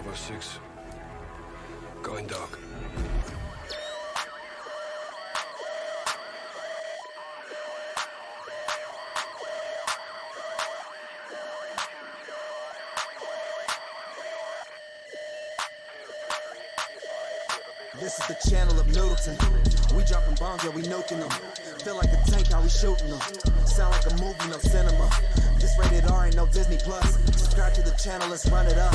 Bravo 6. Going dark. This is the channel of Middleton. We dropping bombs, yeah, we nuking them. Feel like a tank, how we shooting them. Sound like a movie, no cinema. This rated R ain't no Disney Plus. Subscribe to the channel, let's run it up.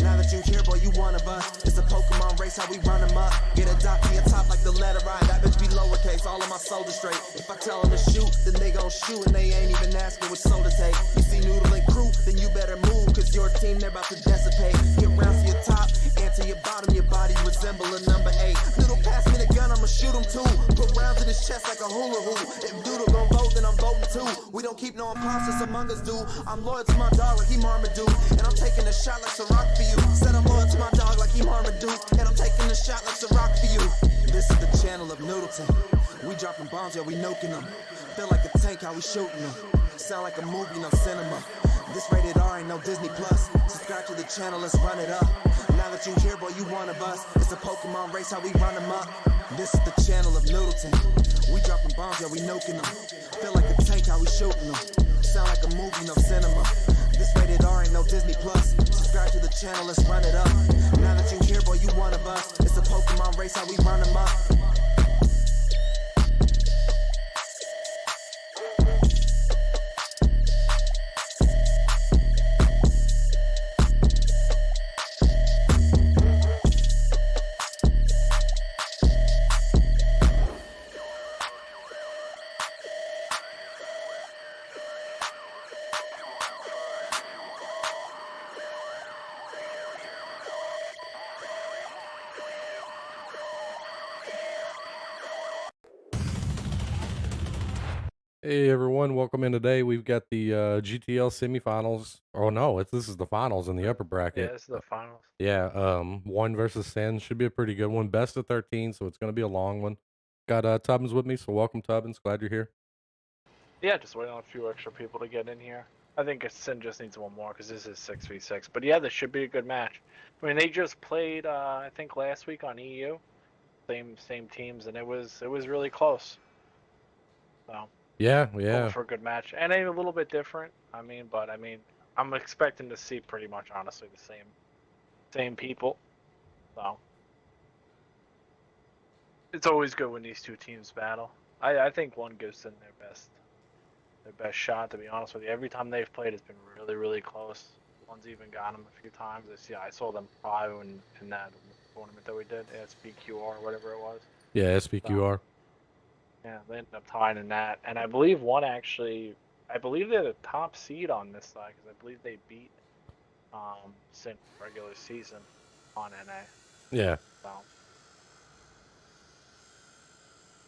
Now that you here, boy, you one of us. It's a Pokemon race, how we run them up. Get a dot to your top like the letter I. That bitch be lowercase, all of my soldiers straight. If I tell them to shoot, then they gon' shoot, and they ain't even asking which soul to take. You see Noodle and crew, then you better move, cause your team, they're about to dissipate. Get rounds to your top, and to your bottom, your body resemble a number 8. Noodle, pass me the gun, I'ma shoot him too. Put rounds in his chest like a hula hoop. If Doodle gon' vote, then I'm voting too. We don't keep no imposters among us, dude. I'm loyal to my dog like he Marmaduke, and I'm taking a shot like Ciroc for you. Said I'm loyal to my dog like he Marmaduke, and I'm taking a shot like Ciroc for you. This is the channel of Noodleton. We dropping bombs, yeah, we nuking them. Feel like a tank, how we shooting them. Sound like a movie, no cinema. This rated R ain't no Disney Plus. Subscribe to the channel, let's run it up. Now that you here, boy, you one of us. It's a Pokemon race, how we run them up. This is the channel of Middleton. We dropping bombs, yeah, we nuking them. Feel like a tank, how we shooting them. Sound like a movie, no cinema. This rated R ain't no Disney Plus. Subscribe to the channel, let's run it up. Now that you here, boy, you one of us. It's a Pokemon race, how we run them up. Hey everyone, welcome in today. We've got the GTL semifinals. Oh no, this is the finals in the upper bracket. Yeah, this is the finals. Yeah, 1 versus SYN should be a pretty good one. Best of 13, so it's going to be a long one. Got Tubbins with me, so welcome Tubbins. Glad you're here. Yeah, just waiting on a few extra people to get in here. I think SYN just needs one more because this is 6v6. But yeah, this should be a good match. I mean, they just played I think last week on EU, same teams, and it was really close. So Yeah. hoping for a good match and a little bit different. But I'm expecting to see pretty much honestly the same people. So it's always good when these two teams battle. I think one gives them their best shot, to be honest with you. Every time they've played, it's been really close. One's even got them a few times. I saw them try in that tournament that we did, SBQR, whatever it was. Yeah, SBQR. Yeah, they ended up tying in that, and I believe one actually, I believe they're the top seed on this side because I believe they beat SYN regular season on NA. Yeah.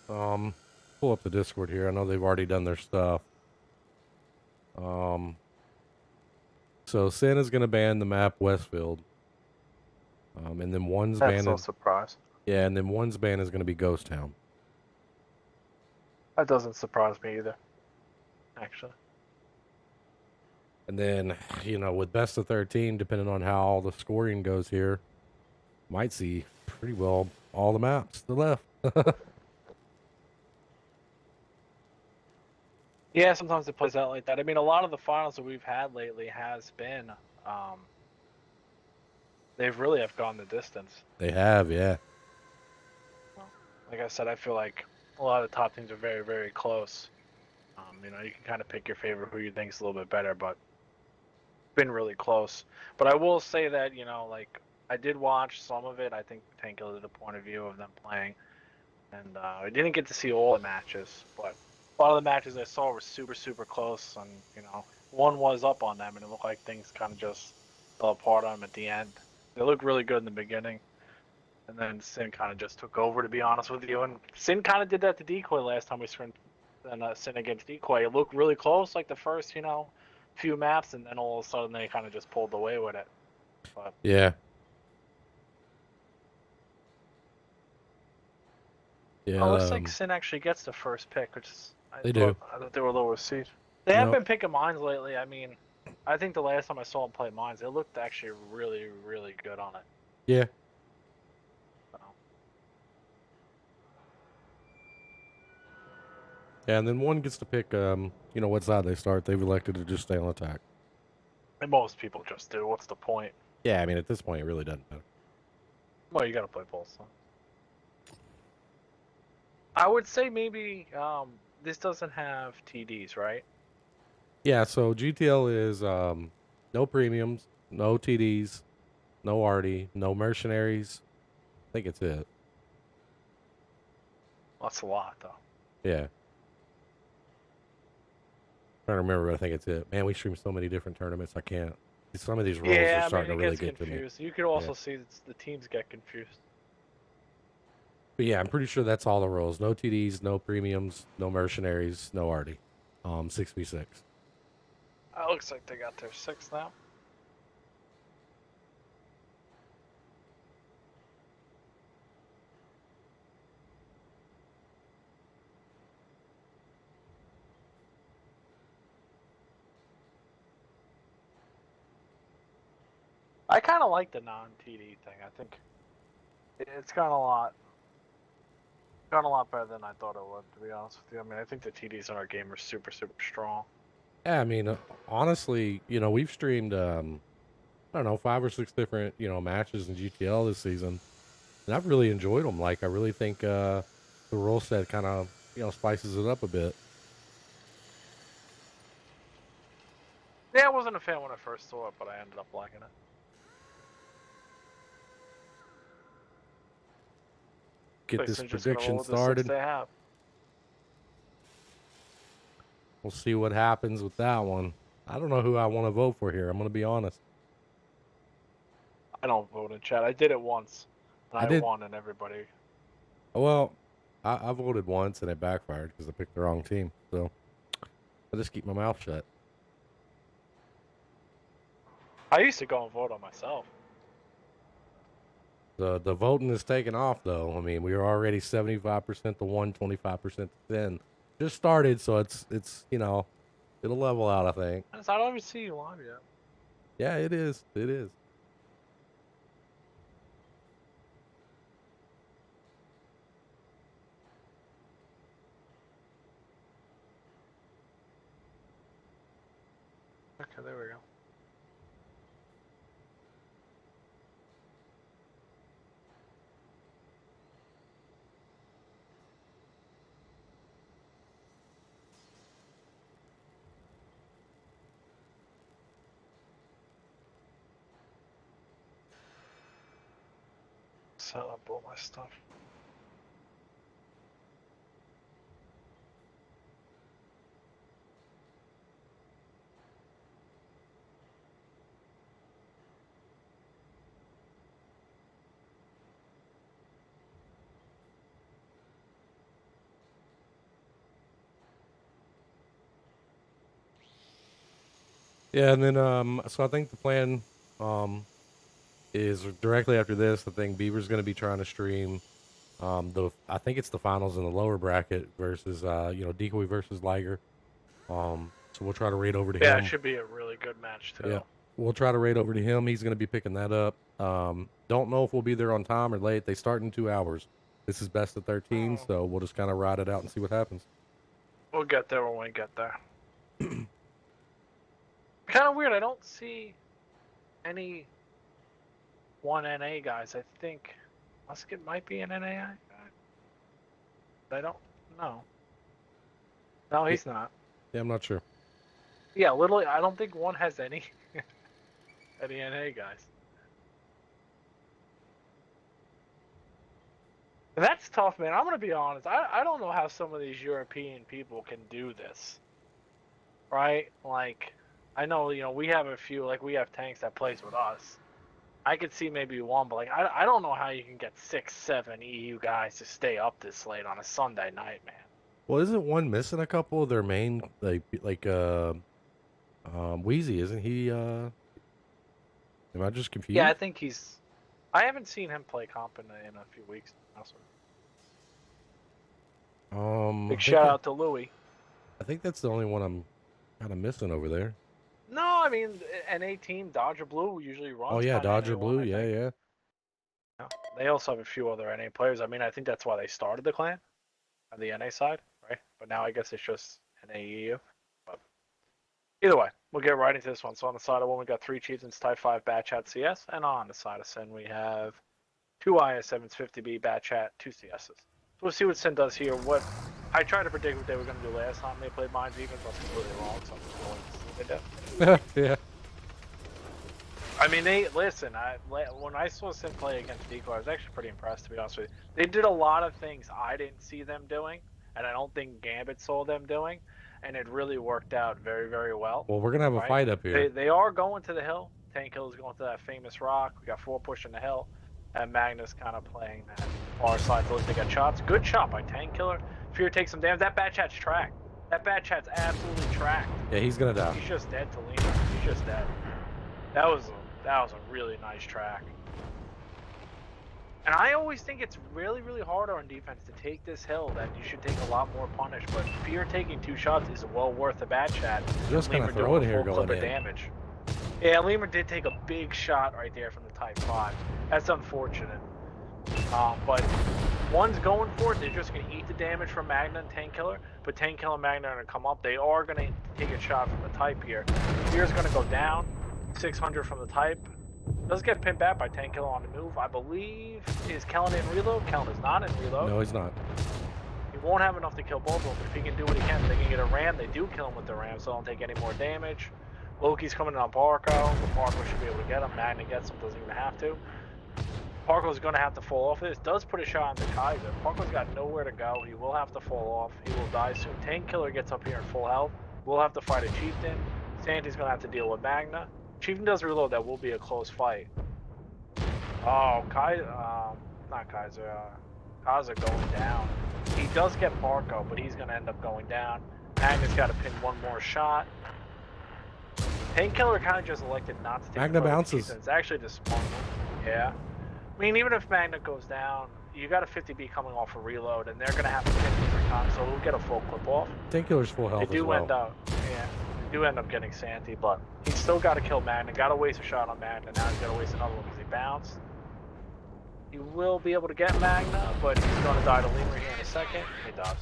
So Pull up the Discord here. I know they've already done their stuff. So SYN is going to ban the map Westfield. And then one's that's ban no surprise. Yeah, and then one's ban is going to be Ghost Town. That doesn't surprise me either, actually. And then, with best of 13, depending on how the scoring goes here, might see pretty well all the maps to the left. Yeah, sometimes it plays out like that. I mean, a lot of the finals that we've had lately has been, they've really have gone the distance. They have, yeah. Well, like I said, I feel like a lot of the top teams are very close. You can kind of pick your favorite, who you think is a little bit better, but it's been really close. But I will say that, I did watch some of it. I think particularly the point of view of them playing, and I didn't get to see all the matches, but a lot of the matches I saw were super close, and one was up on them, and it looked like things kind of just fell apart on them at the end. They looked really good in the beginning, and then SYN kind of just took over, to be honest with you. And SYN kind of did that to Decoy last time we SYN against Decoy. It looked really close, like the first few maps, and then all of a sudden they kind of just pulled away with it. But Yeah. Yeah. it looks like SYN actually gets the first pick, which is They do. I thought they were lower seed. They have been picking mines lately. I mean, I think the last time I saw him play Mines, it looked actually really, really good on it. Yeah. So. Yeah, and then one gets to pick, what side they start. They've elected to just stay on attack. And most people just do. What's the point? Yeah, I mean, at this point, it really doesn't matter. Well, you got to play both sides. I would say maybe this doesn't have TDs, right? Yeah, so GTL is no premiums, no TDs, no arty, no mercenaries. I think it's it. That's a lot, though. Yeah. Trying to remember, but I think it's it. Man, we stream so many different tournaments. I can't. Some of these roles are Yeah, I starting mean, to it really gets get to me. confused. You could also see that the teams get confused. But yeah, I'm pretty sure that's all the roles. No TDs, no premiums, no mercenaries, no arty. 6v6. It looks like they got their 6 now. I kind of like the non-TD thing. I think it's gone a lot better than I thought it would, to be honest with you. I mean, I think the TDs in our game are super, super strong. Yeah, I mean, honestly, we've streamed, I don't know, 5 or 6 different, matches in GTL this season. And I've really enjoyed them. Like, I really think the rule set kind of, spices it up a bit. Yeah, I wasn't a fan when I first saw it, but I ended up liking it. Get this SYN just gonna prediction roll with the 6 started. they have. We'll see what happens with that one. I don't know who I want to vote for here. I'm going to be honest. I don't vote in chat. I did it once, and I I did. won, and everybody. Well, I voted once and it backfired because I picked the wrong team. So I just keep my mouth shut. I used to go and vote on myself. The voting is taking off though. I mean, we are already 75% to 1, 25% to 10. Just started, so it's it'll level out, I think. I don't even see you live yet. Yeah, it is. It is. Okay, there we go. Set up all my stuff. Yeah, and then so I think the plan is directly after this. I think Beaver's going to be trying to stream I think it's the finals in the lower bracket versus Decoy versus Liger. So we'll try to raid over to Yeah, him. it should be a really good match too. Yeah, we'll try to raid over to him. He's going to be picking that up. Don't know if we'll be there on time or late. They start in 2 hours. This is best of 13, so we'll just kind of ride it out and see what happens. We'll get there when we get there. Kind of weird. I don't see any 1NA guys. I think Musket might be an NA guy. I don't know. No, he's not. Yeah, I'm not sure. Yeah, literally, I don't think one has any any NA guys. And that's tough, man. I'm gonna be honest. I don't know how some of these European people can do this. Right? Like, I know, we have a few, like, we have tanks that plays with us. I could see maybe one, but, like, I don't know how you can get 6, 7 EU guys to stay up this late on a Sunday night, man. Well, isn't one missing a couple of their main, Wheezy, isn't he, am I just confused? Yeah, I think he's... I haven't seen him play comp in a few weeks. Big shout out to Louis. I think that's the only one I'm kind of missing over there. No, I mean NA team Dodger Blue usually runs. Oh yeah, kind of Dodger NA1, Blue. I Yeah, think. yeah. Yeah. They also have a few other NA players. I mean, I think that's why they started the clan on the NA side, right? But now I guess it's just NAEU. But either way, we'll get right into this one. So on the side of one, we got 3 Chieftains, Type 5 Bat Chat CS, and on the side of SYN, we have 2 IS-7s, 50B Bat Chat, 2 CSs. So we'll see what SYN does here. What I tried to predict what they were going to do last time they played Mind Defense. I was completely wrong, so I'm just going to see what they do. Yeah. I mean, they listen. When I saw SYN play against Decoy, I was actually pretty impressed. To be honest with you, they did a lot of things I didn't see them doing, and I don't think Gambit saw them doing, and it really worked out very, very well. Well, we're gonna have a Right? fight up here. They are going to the hill. Tank Hill is going to that famous rock. We got 4 pushing the hill, and Magnus kind of playing that far side to look to get shots. Good shot by Tank Killer. Fear takes some damage. That Bat Chat's tracked. That Bat Chat's absolutely tracked. Yeah, he's gonna die. He's just dead to Lima. He's just dead. That was a really nice track. And I always think it's really, really hard on defense to take this hill, that you should take a lot more punish. But Fear taking 2 shots is well worth the Bat Chat. Just gonna Lemur throw doing it a here full going clip of in. damage. Yeah, Lemur did take a big shot right there from the Type 5. That's unfortunate. But one's going for it. They're just going to eat the damage from Magna and Tank Killer. But Tank Killer and Magna are going to come up. They are going to take a shot from the Type here. Fear's going to go down. 600 from the Type. Does get pinned back by Tank Killer on the move. I believe, is Kellen in reload? Kellen is not in reload. No, he's not. He won't have enough to kill both of them, but if he can do what he can, they can get a ram. They do kill him with the ram, so don't take any more damage. Loki's coming in on Parko, but Parko should be able to get him. Magna gets him, doesn't even have to. Parko's going to have to fall off this. Does put a shot on the Kaiser. Parko's got nowhere to go. He will have to fall off. He will die soon. Tank Killer gets up here in full health. We'll have to fight a Chieftain. Sandy's going to have to deal with Magna. Chieftain does reload. That will be a close fight. Oh, not Kaiser. Kaiser going down. He does get Parko, but he's going to end up going down. Magna's got to pin one more shot. Tank Killer kind of just elected not to take Magna bounces. It's actually disappointing. Yeah. I mean, even if Magna goes down, you got a 50B coming off a reload, and they're going to have to pin 3 times, so we'll get a full clip off. Tank Killer's full health They do as well. end up, yeah. They do end up getting Santy, but he's still got to kill Magna. Got to waste a shot on Magna. Now he's got to waste another one because he bounced. He will be able to get Magna, but he's going to die to Lemur here in a second. He does.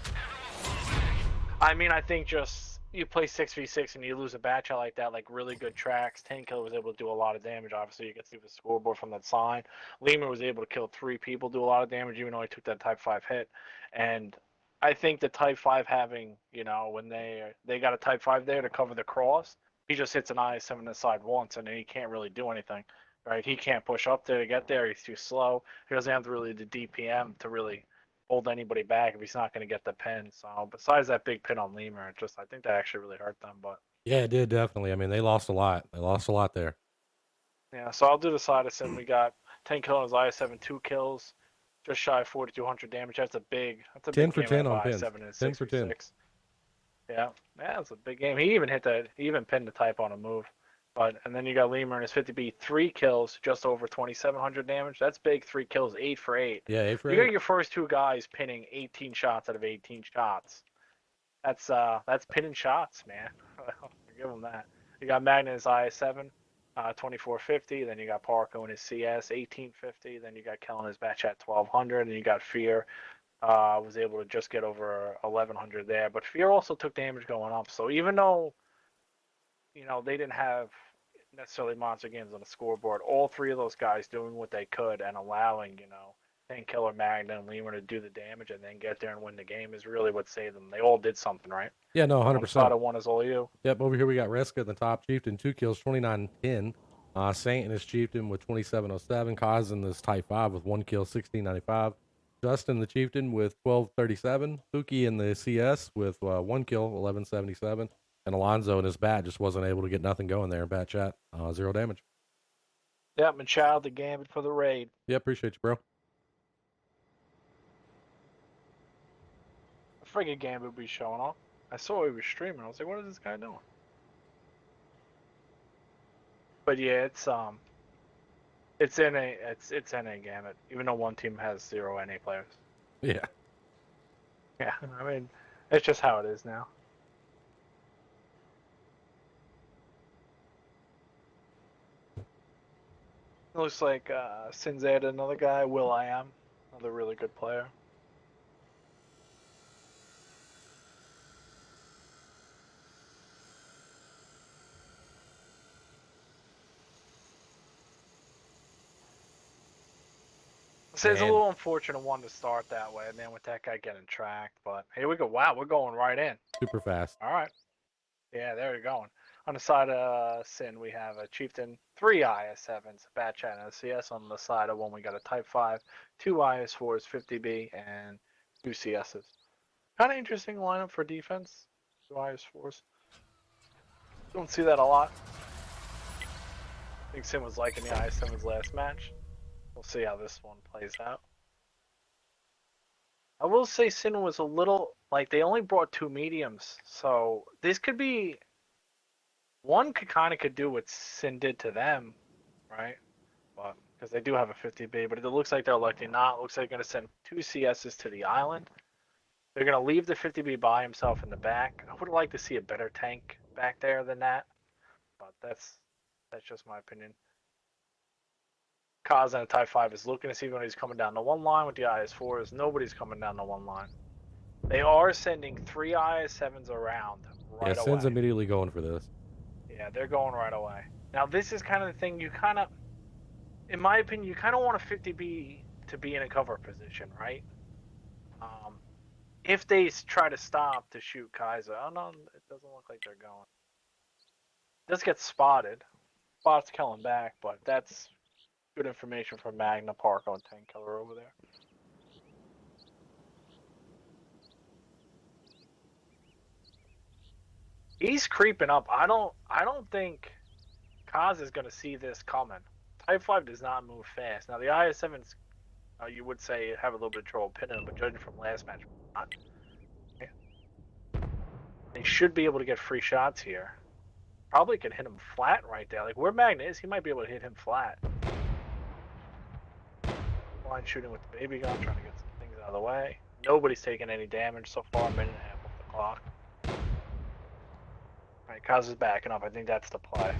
I mean, I think just you play 6v6 and you lose a Bat Chat like that, like really good tracks. Tank Killer was able to do a lot of damage. Obviously, you can see the scoreboard from that sign. Lemur was able to kill 3 people, do a lot of damage, even though he took that Type 5 hit. And I think the Type 5 having, you know, when they got a Type 5 there to cover the cross, he just hits an IS-7 on the side once, and then he can't really do anything. Right? He can't push up there to get there. He's too slow. He doesn't have really the DPM to really hold anybody back if he's not going to get the pin. So besides that big pin on Lemur, I think that actually really hurt them. But Yeah, it did definitely. I mean, they lost a lot. They lost a lot there. yeah, so I'll do the side of SYN. We got 10 kills, IS-7, 2 kills, just shy of 4,200 damage. That's a big 10 for game 10 out of on pins. IS-7 and 10 for 10. 6v6. Yeah, that's a big game. He even pinned the Type on a move. And then you got Lemur and his 50B, 3 kills, just over 2,700 damage. That's big, 3 kills, 8 for 8. Yeah, 8 for 8. You got your first 2 guys pinning 18 shots out of 18 shots. That's pinning shots, man. Give them that. You got Magnus IS-7, 2450. Then you got Parko and his CS, 1850. Then you got Kellen his Bat Chat 1200. And you got Fear, was able to just get over 1100 there. But Fear also took damage going up. So even though, you know, they didn't have necessarily monster games on the scoreboard, all 3 of those guys doing what they could and allowing, you know, Tank Killer, Magna, and Lemur to do the damage and then get there and win the game is really what saved them. They all did something, right? Yeah, no, 100%. On the side of one is all you. Yep, over here we got Reska at the top. Chieftain, 2 kills, 2910. Saint and his Chieftain with 2707. Kaz in this Type 5 with 1 kill, 1695. Justin the Chieftain with 1237. Fuki in the CS with 1 kill, 1177. And Alonzo and his Bat just wasn't able to get nothing going there in Bat Chat. 0 damage. Yep, Machado the Gambit for the raid. Yeah, appreciate you, bro. I figured Gambit would be showing up. I saw he was streaming. I was like, what is this guy doing? But yeah, it's NA Gambit, even though one team has 0 NA players. Yeah. Yeah, I mean, it's just how it is now. Looks like SYN's added another guy, Will I Am, another really good player. So it's a Man, little unfortunate one to start that way, and then with that guy getting tracked. But here we go. Wow, we're going right in. super fast. All right. Yeah, there you're going. On the side of SYN, we have a Chieftain, 3 IS-7s, a Bat Chat, and a CS. On the side of one, we got a Type 5, 2 IS-4s, 50B, and 2 CSs. Kind of interesting lineup for defense, 2 IS-4s. Don't see that a lot. I think SYN was liking the IS-7's last match. We'll see how this one plays out. I will say SYN was a little, like, they only brought 2 mediums, so this could be, one could do what SYN did to them, right? But because they do have a 50B, but it looks like they're electing not. It looks like they're going to send 2 CSs to the island. They're going to leave the 50B by himself in the back. I would like to see a better tank back there than that, but that's just my opinion. Kaz and a Type 5 is looking to see when he's coming down the one line with the IS-4s. Nobody's coming down the one line. They are sending 3 IS-7s around right Yeah, away. SYN's immediately going for this. Yeah, they're going right away. Now, this is kind of the thing you kind of, in my opinion, you kind of want a 50B to be in a cover position, right? If they try to stop to shoot Kaiser, oh no, it doesn't look like they're going. Does get spotted. Spot's killing back, but that's good information from Magna, Parko, and Tank Killer over there. He's creeping up. I don't think Kaz is going to see this coming. Type 5 does not move fast. Now, the IS-7s, you would say, have a little bit of trouble pinning them, but judging from last match, not. They should be able to get free shots here. Probably can hit him flat right there. Like, where Magna is, he might be able to hit him flat. Line shooting with the baby gun, trying to get some things out of the way. Nobody's taking any damage so far, a minute and a half off the clock. Alright, Kaz is backing up. I think that's the play.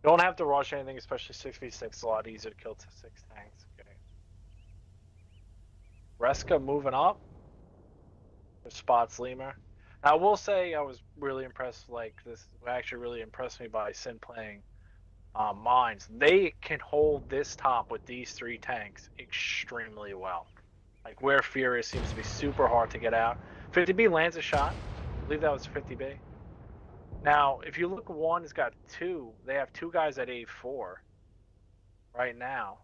Don't have to rush anything, especially 6v6. It's a lot easier to kill to 6 tanks. Okay. Reska moving up. Spots Lemur. Now, I will say I was really impressed. Like, this actually really impressed me by SYN playing Mines. They can hold this top with these 3 tanks extremely well. Like, where Furious seems to be super hard to get out. 50B lands a shot. I believe that was 50B. Now, if you look, one has got 2. They have 2 guys at A4 right now.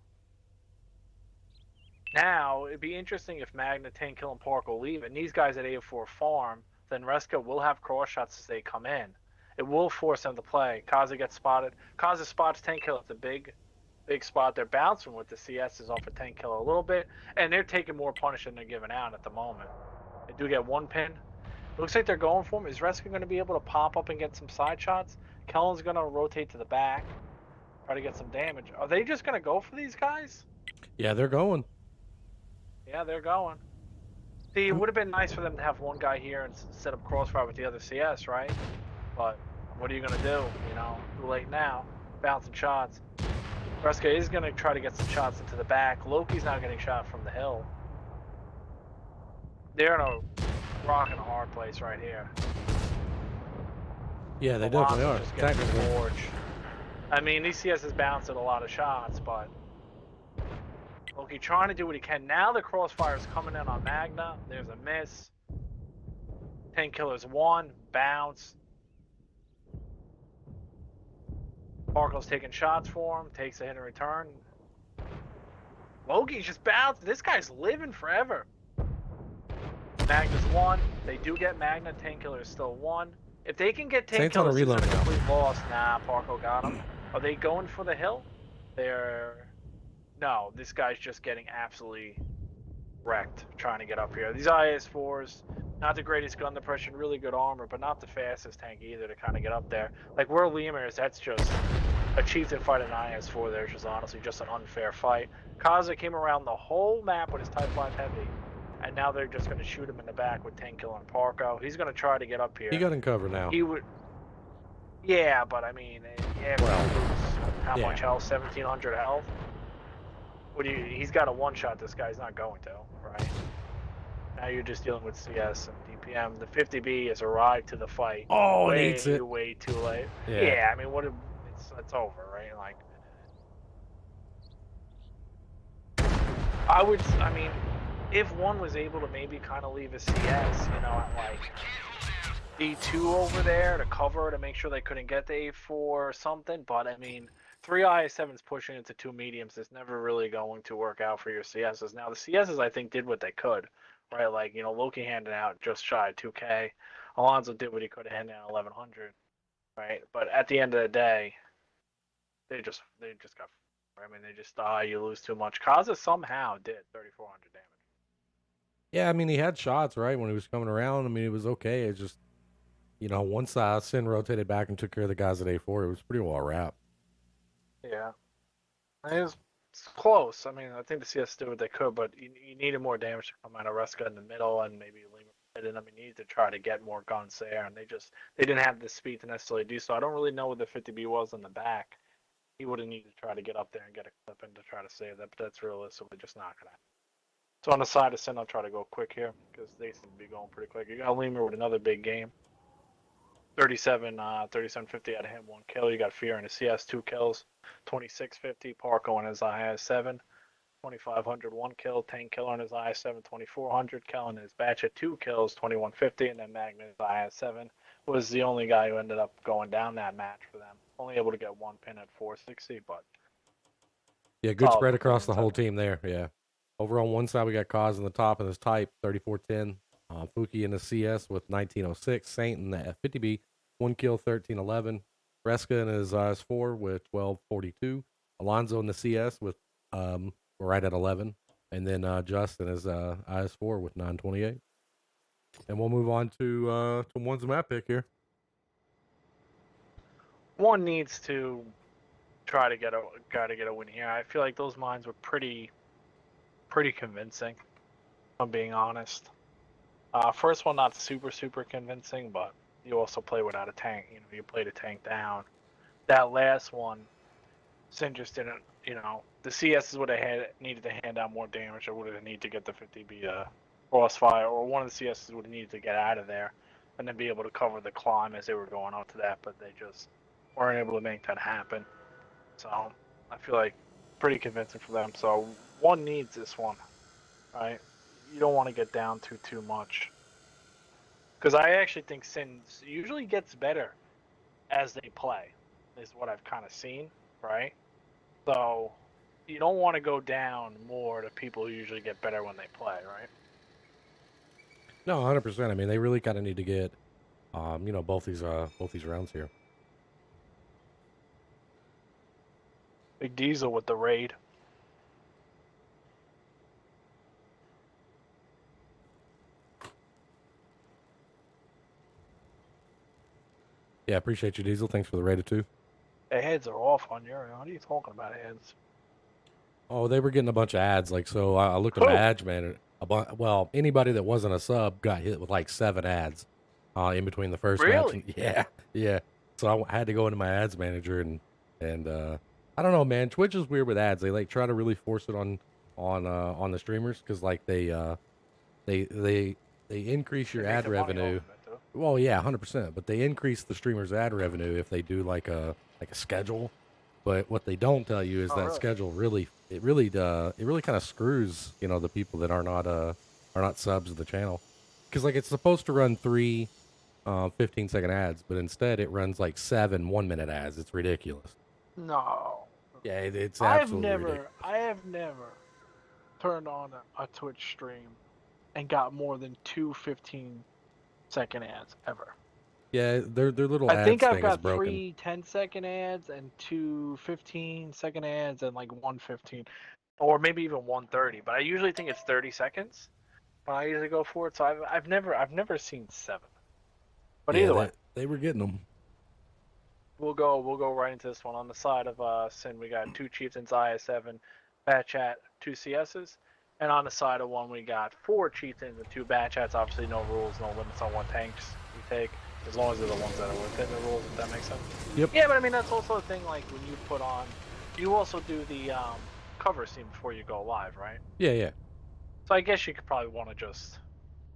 Now, it'd be interesting if Magna, Tank Kill, and Park will leave, and these guys at A4 farm, then Reska will have cross shots as they come in. It will force them to play. Kaza gets spotted. Kaza spots Tank Kill. It's a big spot. They're bouncing with the CSs off of Tank Kill a little bit, and they're taking more punish than they're giving out at the moment. They do get 1 pin. It looks like they're going for him. Is Reska going to be able to pop up and get some side shots? Kellen's going to rotate to the back, try to get some damage. Are they just going to go for these guys? Yeah, they're going. Yeah, they're going. See, it would have been nice for them to have one guy here and set up crossfire with the other CS, right? But what are you going to do? You know, too late now. Bouncing shots. Reska is going to try to get some shots into the back. Loki's not getting shot from the hill. They're in a rock and a hard place right here. Yeah, they definitely are. Just getting Technically. forged. I mean, these CSs bouncing a lot of shots, but Loki trying to do what he can. Now the crossfire is coming in on Magna. There's a miss. Tank Killer's 1. Bounce. Parko's taking shots for him. Takes a hit and return. Loki's just bounced. This guy's living forever. Magna's 1. They do get Magna. Tank Killer is still 1. If they can get Tank Saints on a Killer, it's reload a now. complete loss. Nah, Parko got him. Are they going for the hill? They're... No, this guy's just getting absolutely wrecked trying to get up here. These IS-4s, not the greatest gun depression, really good armor, but not the fastest tank either to kind of get up there. Like where Lemur is, that's just a chieftain fight an IS-4 there, which is honestly just an unfair fight. Kaza came around the whole map with his Type 5 Heavy, and now they're just going to shoot him in the back with Tank Killer and Parko. He's going to try to get up here. He got in cover now. Yeah, but I mean, yeah, Well, how yeah. much health? 1,700 health. What do you? He's got a one-shot. This guy's not going to, right? Now you're just dealing with CS and DPM. The 50B has arrived to the fight Oh, and eats way, it. way too late. Yeah. Yeah, I mean, it's over, right? Like, I mean, if one was able to maybe kind of leave a CS, at like D2 over there to cover to make sure they couldn't get the A4 or something, but I mean, 3 IS-7s pushing into 2 mediums is never really going to work out for your CSs. Now, the CSs, I think, did what they could, right? Like, Loki handed out just shy of 2K. Alonzo did what he could to hand out 1,100, right? But at the end of the day, they just got. I mean, they just you lose too much. Kaza somehow did 3,400 damage. Yeah, I mean, he had shots, right, when he was coming around. I mean, it was okay. It's just, once SYN rotated back and took care of the guys at A4, it was pretty well wrapped. Yeah. It's close. I mean, I think the CS did what they could, but you needed more damage to come out of Reska in the middle and maybe Lima. And I mean, you need to try to get more guns there, and they didn't have the speed to necessarily do so. I don't really know what the 50B was in the back. He would have needed to try to get up there and get a clip in to try to save that, but that's realistically just not gonna happen. So on the side of SYN, I'll try to go quick here because they seem to be going pretty quick. You got Lemur with another big game. 3750 out of him, 1 kill. You got Fear in his CS, 2 kills. 2650, Parko in his IS-7. 2500, 1 kill. Tank Killer in his IS-7, 2400. Kellen in his batch at 2 kills, 2150. And then Magnus IS-7 was the only guy who ended up going down that match for them. Only able to get 1 pin at 460, but Yeah, good solid spread across the performance. whole team there. Yeah. Over on one side, we got Kaz in the top in his type, 3410. Fuki in the CS with 1906. Saint in the F50B, 1 kill, 1311. Reska in his IS4 with 1242. Alonzo in the CS with right at 11. And then Justin his IS4 with 928. And we'll move on to one's map pick here. One needs to try to get a win here. I feel like those mines were pretty convincing, if I'm being honest. First one not super convincing, but you also play without a tank. You played a tank down. That last one, SYN just didn't. The CSs would have needed to hand out more damage. Or would have needed to get the 50B crossfire, or one of the CSs would have needed to get out of there, and then be able to cover the climb as they were going up to that. But they just weren't able to make that happen. So I feel like pretty convincing for them. So one needs this one, right? You don't want to get down too much. Because I actually think SYN usually gets better as they play, is what I've kind of seen, right? So you don't want to go down more to people who usually get better when they play, right? No, 100%. I mean, they really kind of need to get, both these rounds here. Big Diesel with the raid. Yeah, appreciate you, Diesel. Thanks for the rated too. The heads are off on your. What are you talking about, heads? Oh, they were getting a bunch of ads. Like, so I looked at my ads, man. Well, anybody that wasn't a sub got hit with like 7 ads in between the first match. Really? Yeah. So I had to go into my ads manager and I don't know, man. Twitch is weird with ads. They like try to really force it on the streamers because like they increase your ad revenue. Well, yeah, 100%. But they increase the streamer's ad revenue if they do like a schedule. But what they don't tell you is that really? schedule really kind of screws the people that are not subs of the channel, because like it's supposed to run 3 15-second ads, but instead it runs like 7 1-minute ads. It's ridiculous. No. Yeah, it's absolutely ridiculous. I have never turned on a Twitch stream and got more than 2 15-second ads ever. Yeah, their little I ads think I've thing is got broken. 3 10-second ads and 2 15-second ads and like 1 15, or maybe even 1 30. But I usually think it's 30 seconds when I usually go for it. So I've never seen 7. But Yeah, either way, they were getting them. we'll go right into this one. On the side of SYN, we got 2 Chieftains IS-7, Bat Chat, 2 CSs. And on the side of one, we got 4 Chieftains and 2 Bat Chats. Obviously, no rules, no limits on what tanks we take. as long as they're the ones that are within the rules, if that makes sense. Yep. Yeah, but I mean that's also a thing. Like when you put on, you also do the cover scene before you go live, right? Yeah, yeah. So I guess you could probably want to just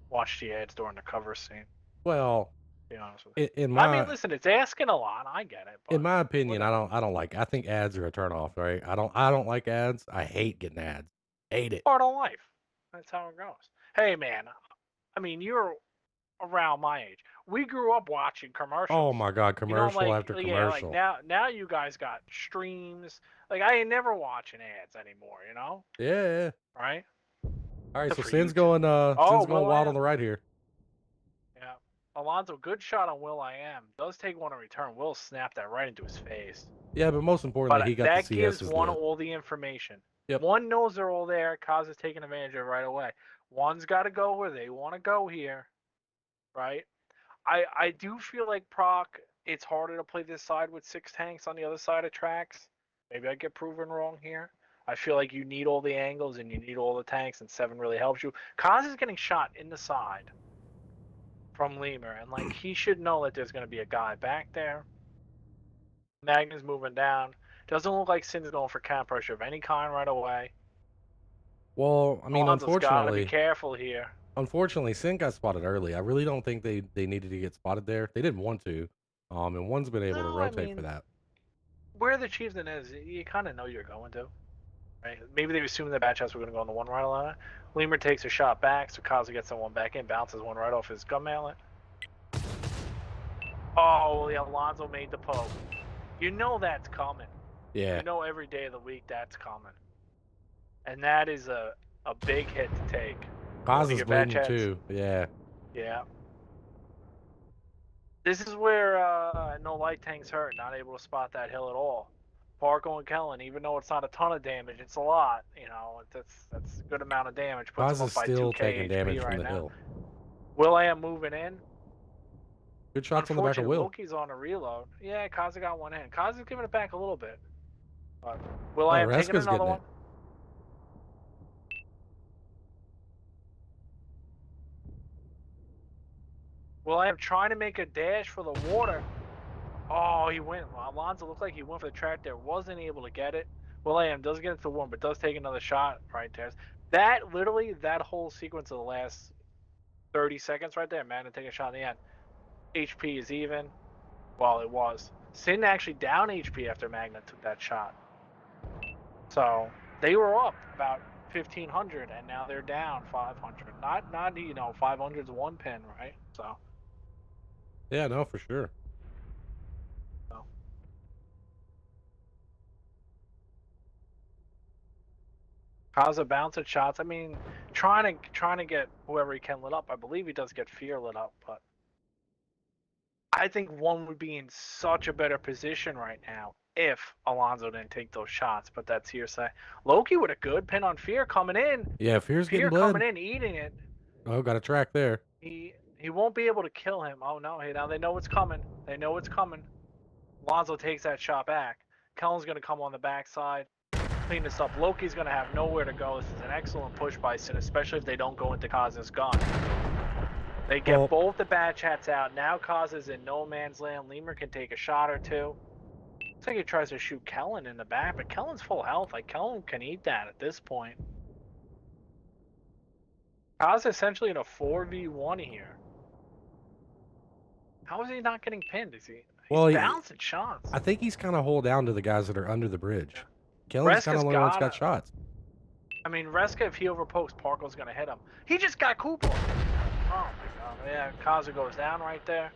watch the ads during the cover scene. Well, To be honest with you. in I mean, my listen, it's asking a lot. I get it. But in my opinion, whatever. I don't like. I think ads are a turnoff. Right? I don't like ads. I hate getting ads. Hate it. Part of life. That's how it goes. Hey, man. I mean, you're around my age. We grew up watching Oh commercials. my god, You know, commercial like after yeah, like commercial. now you guys got streams. Like I ain't never watching ads anymore. You know, Yeah, yeah. right? All right, Except so for YouTube. Sin's Oh, going Will I wild on Am. the right here. Yeah. Alonso, good shot on Will I Am. Does take one in return. Will snap that right into his face. Yeah, but most importantly, he But got the that gives CS's one there. all the information. Yep. One knows they're all there. Kaz is taking advantage of it right away. One's got to go where they want to go here, right? I do feel like Proc, it's harder to play this side with 6 tanks on the other side of tracks. Maybe I get proven wrong here. I feel like you need all the angles and you need all the tanks, and 7 really helps you. Kaz is getting shot in the side from Lemur, and like he should know that there's going to be a guy back there. Magnus moving down. Doesn't look like SYN's going for camp pressure of any kind right away. Well, I mean, Alonso's got to be careful here. unfortunately, Sin got spotted early. I really don't think they needed to get spotted there. They didn't want to. And one's been able to No, I rotate for mean, that. where the chieftain is, you kind of know you're going to. Right? Maybe they assumed the batch house were going to go on the one right line. Lemur takes a shot back, so Kazu gets that one back in, bounces one right off his gun mallet. Oh, the Alonso made the poke. You know that's coming. Yeah. You know every day of the week that's coming. And that is a big hit to take. Kaz is bleeding too. Yeah. Yeah. This is where no light tank's hurt, not able to spot that hill at all. Parko and Kellen, even though it's not a ton of damage, it's a lot. You know, that's a good amount of damage. Puts Kaz him up is by still 2k taking HP damage right from the now. hill. Will.i.am moving in. Good shots on the back of Will. Loki's on a reload. Yeah, Kaza got one in. Kaza's giving it back a little bit. But Oh, Will.i.am taking Reska's another getting one. it. Will.i.am trying to make a dash for the water. Oh, he went. Alonso looked like he went for the track there. Wasn't able to get it. Will.i.am does get it to one, but does take another shot right there. That, literally, that whole sequence of the last 30 seconds right there, man, to take a shot in the end. HP is even. Well, it was. SYN actually down HP after Magna took that shot. So, they were up about 1,500, and now they're down 500. Not you know, 500's one pin, right? So. Yeah, no, for sure. Kaza bouncing shots. I mean, trying to get whoever he can lit up. I believe he does get Fear lit up, but I think one would be in such a better position right now if Alonso didn't take those shots. But that's hearsay. Loki with a good pin on Fear coming in. Yeah, Fear's getting Fear bled. coming in, eating it. Oh, got a track there. He won't be able to kill him. Oh no! Hey, now they know it's coming. They know it's coming. Alonso takes that shot back. Kellen's gonna come on the backside. Clean this up. Loki's going to have nowhere to go. This is an excellent push by SYN, especially if they don't go into Kaz's gun. They get both the batch hats out. Now Kaz is in no man's land. Lemur can take a shot or two. Looks like he tries to shoot Kellen in the back, but Kellen's full health. Like, Kellen can eat that at this point. Kaz essentially in a 4v1 here. How is he not getting pinned? He's bouncing shots. I think he's kind of hold down to the guys that are under the bridge. Yeah. Kellen's kind of the one that's got shots. I mean, Reska, if he overpokes, Parko's going to hit him. He just got Cooper. Oh, my God. Yeah, Kazu goes down right there.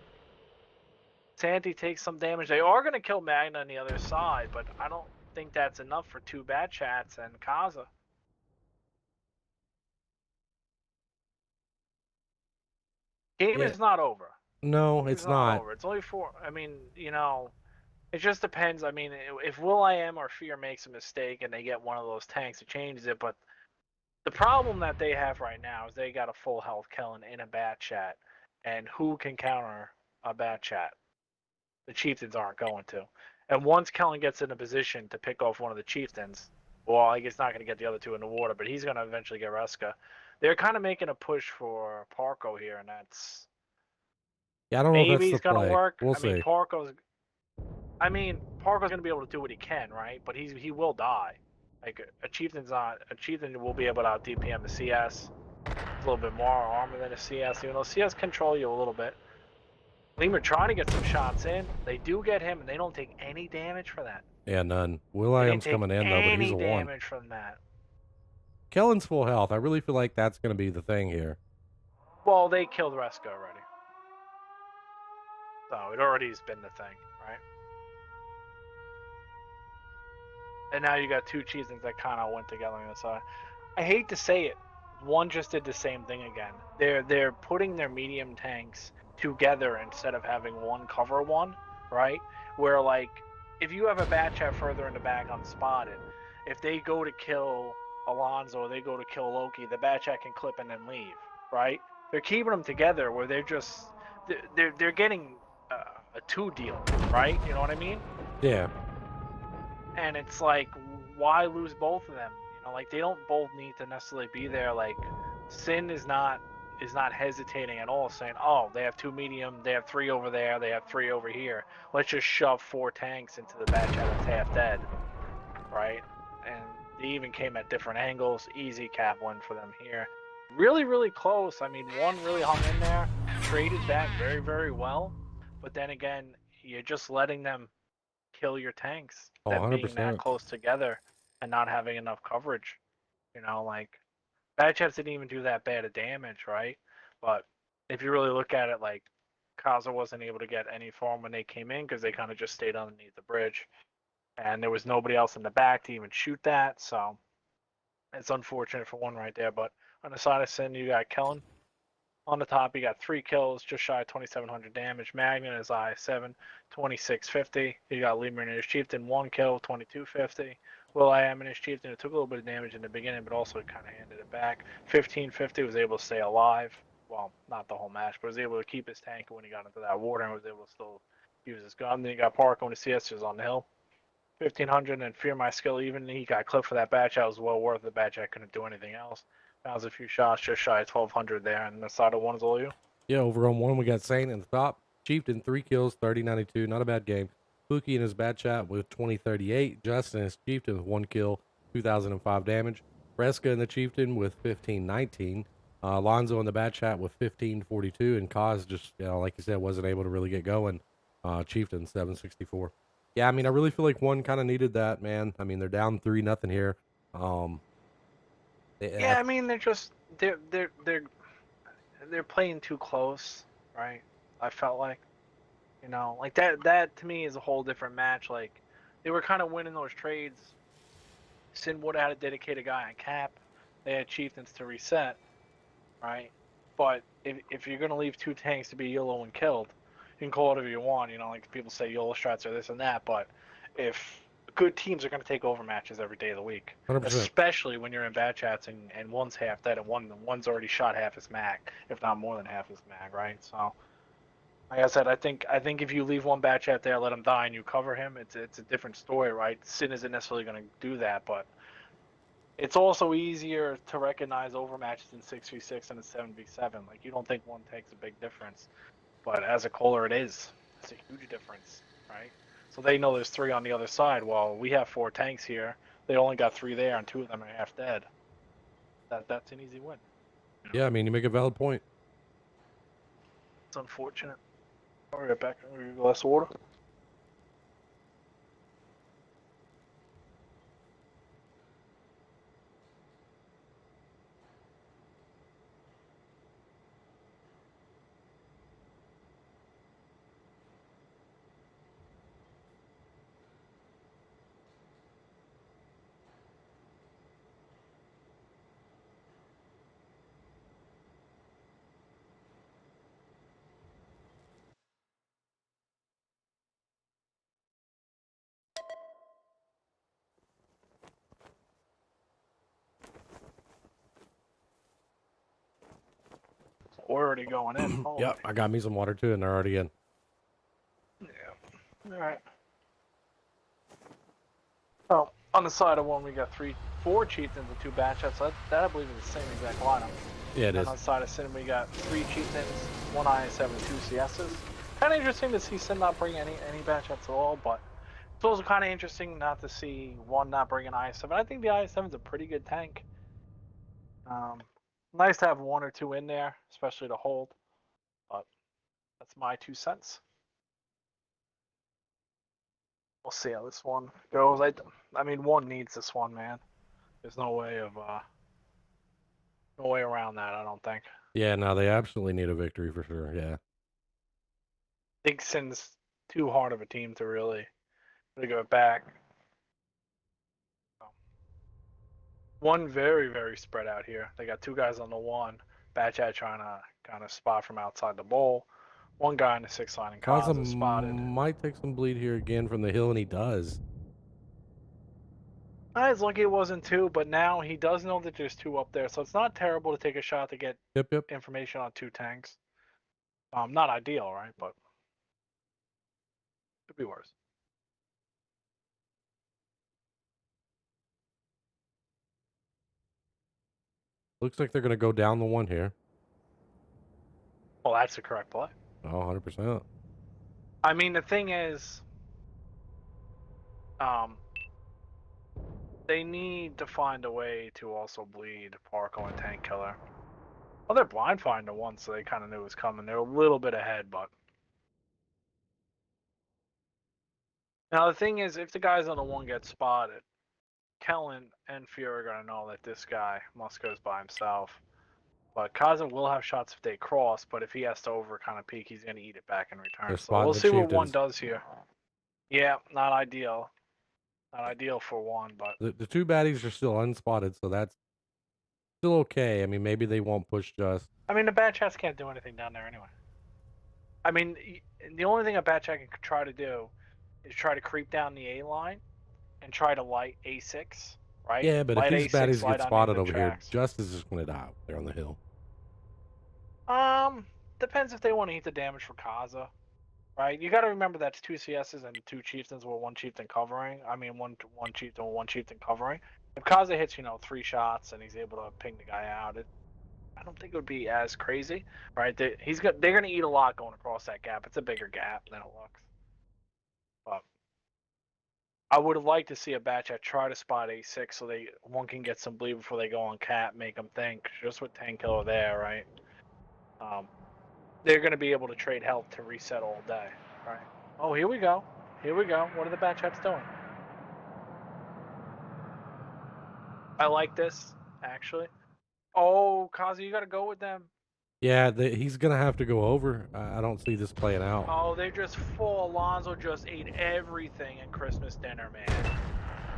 Santi takes some damage. They are going to kill Magna on the other side, but I don't think that's enough for 2 bad chats and Kaza. Game is not over. No, it's not. Over. It's only 4. I mean, you know... It just depends. I mean, if Will.i.am or Fear makes a mistake and they get one of those tanks, it changes it. But the problem that they have right now is they got a full health Kellen in a bat chat. And who can counter a bat chat? The chieftains aren't going to. And once Kellen gets in a position to pick off one of the chieftains, well, he's not going to get the other 2 in the water, but he's going to eventually get Reska. They're kind of making a push for Parko here, and that's... Yeah, I don't know if Maybe that's he's the gonna play. work. We'll I mean, see. Parker's gonna be able to do what he can, right? But he will die. Like a chieftain will be able to out DPM the CS. A little bit more armor than a CS, even though CS control you a little bit. Lemur trying to get some shots in. They do get him, and they don't take any damage for that. Yeah, none. Will They I didn't am's take coming in though, but he's any a 1. damage from that. Kellen's full health. I really feel like that's going to be the thing here. Well, they killed Reska already. So it already's been the thing, right? And now you got two chieftains that kind of went together on the side. I hate to say it, one just did the same thing again. They're putting their medium tanks together instead of having one cover one, right? Where like if you have a bat chat further in the back unspotted, if they go to kill Alonzo or they go to kill Loki, the bat chat can clip and then leave, right? They're keeping them together where they're getting a two deal, right? You know what I mean? Yeah. And it's like, why lose both of them? You know, like they don't both need to necessarily be there. Like SYN is not hesitating at all, saying, "Oh, they have two medium, they have three over there, they have three over here. Let's just shove 4 tanks into the batch that's half dead," right? And they even came at different angles. Easy cap win for them here. Really, really close. I mean, one really hung in there, traded back very, very well. But then again, you're just letting them kill your tanks, Oh, them being that 100%. close together and not having enough coverage. You know, like Bad Chaps didn't even do that bad of damage, right? But if you really look at it, like Kaza wasn't able to get any form when they came in because they kind of just stayed underneath the bridge, and there was nobody else in the back to even shoot that. So it's unfortunate for one right there. But on the side of SYN, you got Kellen. On the top, he got 3 kills, just shy of 2,700 damage. Magnet is I7, 2650. You got Lemur and his chieftain, 1 kill, 2250. Will I am in his chieftain, it took a little bit of damage in the beginning, but also kind of handed it back. 1550 was able to stay alive. Well, not the whole match, but was able to keep his tank when he got into that water and was able to still use his gun. Then you got Park on the CS just on the hill. 1500 and Fear My Skill even. He got clipped for that batch. That was well worth the batch. I couldn't do anything else. That was a few shots, just shy of 1200 there. And the side of one is all you. Yeah, over on 1, we got Saint in the top. Chieftain, 3 kills, 30-92. Not a bad game. Pookie in his bad chat with 20-38. Justin his Chieftain with 1 kill, 2005 damage. Reska in the Chieftain with 15-19. Alonzo in the bad chat with 15-42. And Kaz just, like you said, wasn't able to really get going. Chieftain, 764. Yeah, I mean, I really feel like one kind of needed that, man. I mean, they're down 3-0 here. Yeah, I mean they're playing too close, right? I felt like, like that to me is a whole different match. Like they were kind of winning those trades. SYN would have had a dedicated guy on cap. They had chieftains to reset, right? But if you're gonna leave 2 tanks to be YOLO and killed, you can call it whatever you want. Like people say YOLO strats are this and that, but if good teams are gonna take over matches every day of the week, 100%. especially when you're in bad chats and one's half dead and one's already shot half his mag, if not more than half his mag, right? So, like I said, I think if you leave one bad chat there, let him die, and you cover him, it's a different story, right? SYN isn't necessarily gonna do that, but it's also easier to recognize overmatches in 6v6 and in 7v7. Like, you don't think one takes a big difference, but as a caller, it is. It's a huge difference, right? So they know there's 3 on the other side. Well, we have 4 tanks here. They only got 3 there, and 2 of them are half dead. That's an easy win. Yeah, I mean, you make a valid point. It's unfortunate. I'll get back. A glass of water. We're already going in. Oh, Yep, I got me some water too, and they're already in. yeah. All right. Oh, on the side of one, we got 4 chieftains and 2 batch shots. That I believe is the same exact lineup. Yeah, it And is. on the side of SYN, we got 3 chieftains, 1 IS7, 2 CSs. Kind of interesting to see SYN not bring any batch-ups at all, but it's also kind of interesting not to see one not bring an IS7. I think the IS7 is a pretty good tank. Nice to have 1 or 2 in there, especially to hold. But that's my 2 cents. We'll see how this one goes. I mean, 1 needs this one, man. There's no way around that. I don't think. Yeah, no, they absolutely need a victory for sure. Yeah. I think SYN's too hard of a team to really go back. One very, very spread out here. They got 2 guys on the 1. Batchat trying to kind of spot from outside the bowl. 1 guy in the 6 line and Kaza Kaza spotted. might take some bleed here again from the hill, and he does. He's lucky it wasn't 2, but now he does know that there's 2 up there, so it's not terrible to take a shot to get Yep. information on 2 tanks. Not ideal, right? But could be worse. Looks like they're going to go down the 1 here. Well, that's the correct play. Oh, 100%. I mean, the thing is, they need to find a way to also bleed Parko and Tank Killer. Well, they're blind finding the 1, so they kind of knew it was coming. They're a little bit ahead, but now the thing is, if the guys on the 1 get spotted, Kellen and Fear are gonna know that this guy Musko's by himself. But Kaza will have shots if they cross, but if he has to over kind of peek, he's gonna eat it back in return. They're So we'll spotting see the what 1 chieftains. does here. Yeah, not ideal. Not ideal for 1, but The 2 baddies are still unspotted, so that's still okay. I mean, maybe they won't push just. I mean, the Batchats can't do anything down there anyway. I mean, the only thing a Batchat can try to do is try to creep down the A line and try to light A6, right? Yeah, but light if these A6, baddies light get on spotted into over tracks. here, Just is just going to die up there on the hill. Depends if they want to eat the damage for Kaza, right? You got to remember that's 2 CSs and 2 chieftains with 1 chieftain covering. I mean, one chieftain with 1 chieftain covering. If Kaza hits, 3 shots and he's able to ping the guy out, I don't think it would be as crazy, right? They're going to eat a lot going across that gap. It's a bigger gap than it looks. But I would have liked to see a Batchat try to spot A6 so 1 can get some bleed before they go on Cat, make them think. Just with Tank Killer there, right? They're going to be able to trade health to reset all day, right? Oh, here we go. Here we go. What are the Batchats doing? I like this, actually. Oh, Kazi, you got to go with them. Yeah, he's going to have to go over. I don't see this playing out. Oh, they just full. Alonzo just ate everything in Christmas dinner, man.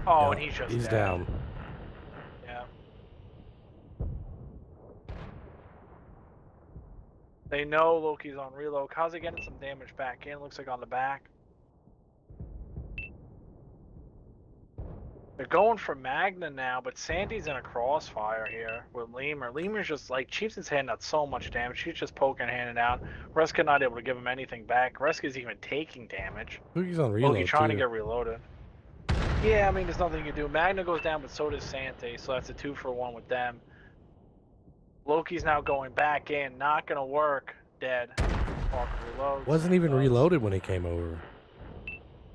Oh, Yeah, and he's he's dead. down. Yeah. They know Loki's on reload. Kazi getting some damage back in. Looks like on the back. They're going for Magna now, but Sandy's in a crossfire here with Lemur. Lemur's just like, Chieftain's handing out so much damage. She's just poking, handing out. Reska not able to give him anything back. Reska's even taking damage. Loki's on reload, Loki trying too. to get reloaded. Yeah, I mean, there's nothing you can do. Magna goes down, but so does Sante, so that's a 2-for-1 with them. Loki's now going back in. Not going to work. Dead. Parker reloads. Wasn't even reloaded when he came over.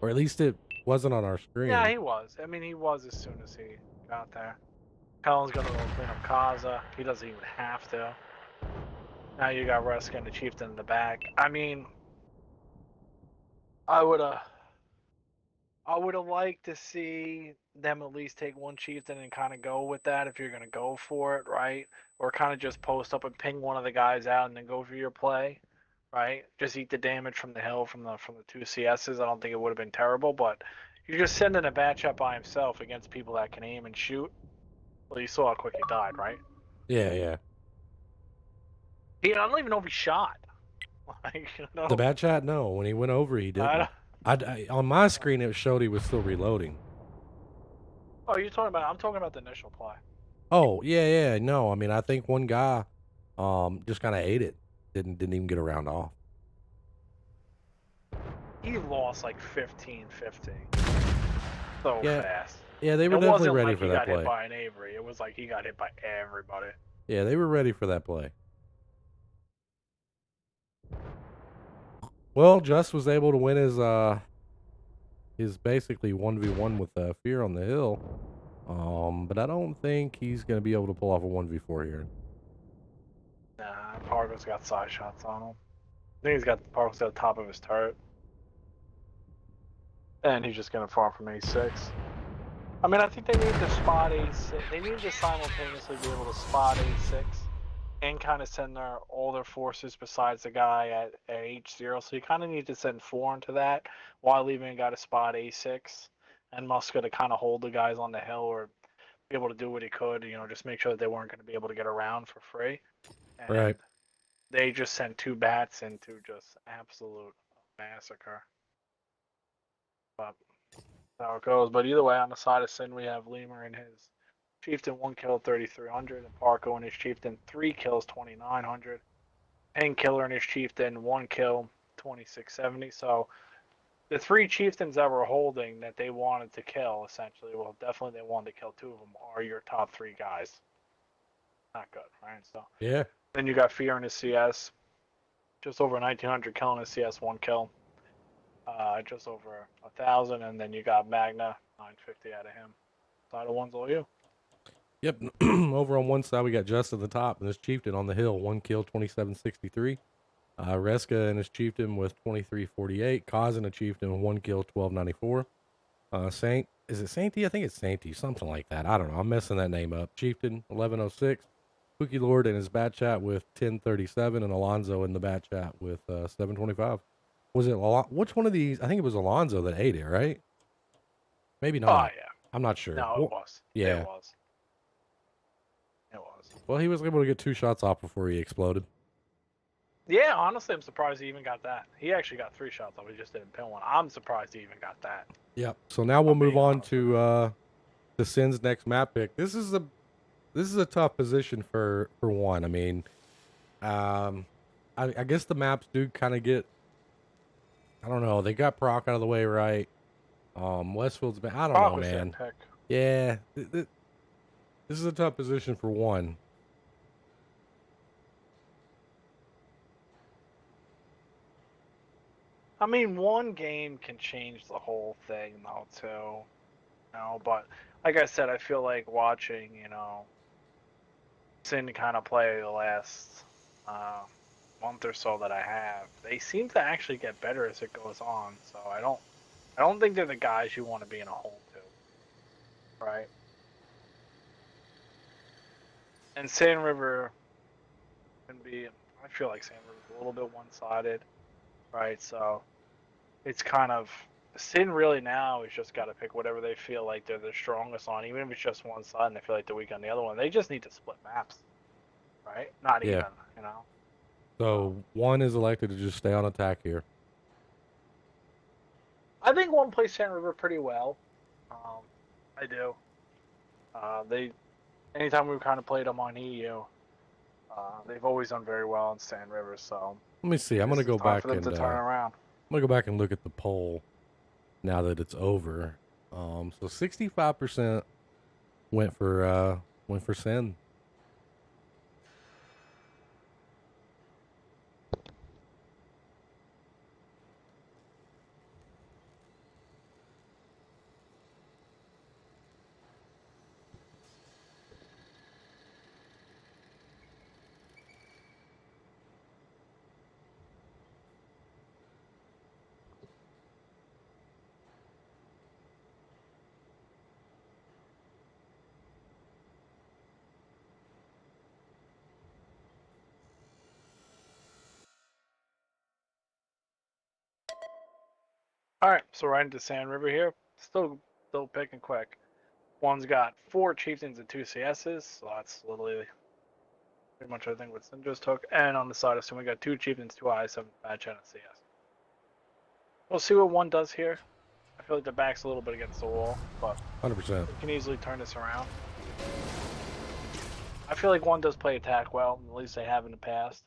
Or at least it wasn't on our screen. Yeah, he was. I mean, he was as soon as he got there. Cullen's going to go clean up Kaza. He doesn't even have to. Now you got Reska and the Chieftain in the back. I mean, I would have liked to see them at least take 1 Chieftain and kind of go with that if you're going to go for it, right? Or kind of just post up and ping one of the guys out and then go for your play, right? Just eat the damage from the hill from the 2 CSs. I don't think it would have been terrible, but you're just sending a batch up by himself against people that can aim and shoot. Well, you saw how quick he died, right? Yeah. I don't even know if he shot. The Batchat, no. When he went over, he didn't. On my screen, it showed he was still reloading. Oh, I'm talking about the initial play. Oh, yeah. No, I mean, I think one guy just kind of ate it. Didn't even get a round off. He lost like 15-50. So fast. Yeah, they were definitely ready for that play. It wasn't like he got hit by an Avery. It was like he got hit by everybody. Yeah, they were ready for that play. Well, Just was able to win his basically 1v1 with Fear on the hill. But I don't think he's gonna be able to pull off a 1v4 here. Nah, Pargo's got side shots on him. I think Pargo's got the top of his turret. And he's just gonna farm from A6. I mean, I think they need to spot A6. They need to simultaneously be able to spot A6 and kind of send all their forces besides the guy at H0. So you kind of need to send 4 into that while leaving a guy to spot A6 and Muska to kind of hold the guys on the hill or be able to do what he could, just make sure that they weren't going to be able to get around for free. And Right. they just sent 2 bats into just absolute massacre. But that's how it goes. But either way, on the side of SYN, we have Lemur and his Chieftain 1 kill 3,300, and Parko and his Chieftain 3 kills 2,900. Painkiller and his Chieftain 1 kill 2,670. So the 3 Chieftains that were holding that they wanted to kill, essentially, well, definitely they wanted to kill 2 of them, are your top 3 guys. Not good, right? So Yeah. then you got Fear in his CS, just over 1,900 killing his CS 1 kill. Just over 1,000, and then you got Magna 950 out of him. Side of one's all you. Yep. Over on one side we got Just at the top and his Chieftain on the hill, 1 kill, 2763. Reska and his Chieftain with 2348. Kaz and a Chieftain, 1 kill, 1294. Saint, is it Sainty? I think it's Sainty, something like that. I don't know. I'm messing that name up. Chieftain, 1106. Pookie Lord in his bat chat with 1037, and Alonzo in the bat chat with 725. Was it which one of these? I think it was Alonzo that ate it, right? Maybe Oh not. yeah. I'm not sure. No, Well, it was. yeah. It was. It was. Well, he was able to get 2 shots off before he exploded. Yeah, honestly, I'm surprised he even got that. He actually got 3 shots off. He just didn't pin one. I'm surprised he even got that. Yep. So now we'll I'm move being on honest with you. to the SYN's next map pick. This is a tough position for one. I mean, I guess the maps do kind of get. I don't know. They got Proc out of the way, right? Westfield's been. I don't know, Brock was their man. pick. Yeah, this is a tough position for one. I mean, one game can change the whole thing, though, too. But like I said, I feel like watching, SYN kind of play the last month or so that I have. They seem to actually get better as it goes on. So I don't think they're the guys you want to be in a hole to, right? And Sand River can be. I feel like Sand River's a little bit one-sided, right? So it's kind of SYN really now is just got to pick whatever they feel like they're the strongest on, even if it's just one side and they feel like they're weak on the other one. They just need to split maps, right? Not Yeah. even. So one is elected to just stay on attack here. I think one plays Sand River pretty well. I do. They anytime we've kind of played them on EU, they've always done very well in Sand River. So Let me see. I'm this gonna is go time back for them and to turn around. I'm gonna go back and look at the poll now that it's over. So 65% went for SYN. All right, so right into Sand River here. Still picking quick. One's got 4 chieftains and 2 CSs, so that's literally pretty much everything what Sin just took. And on the side of SYN, we got 2 chieftains, 2 eyes, 7 badge, and a CS. We'll see what one does here. I feel like the back's a little bit against the wall, but 100%. we can easily turn this around. I feel like one does play attack well, at least they have in the past.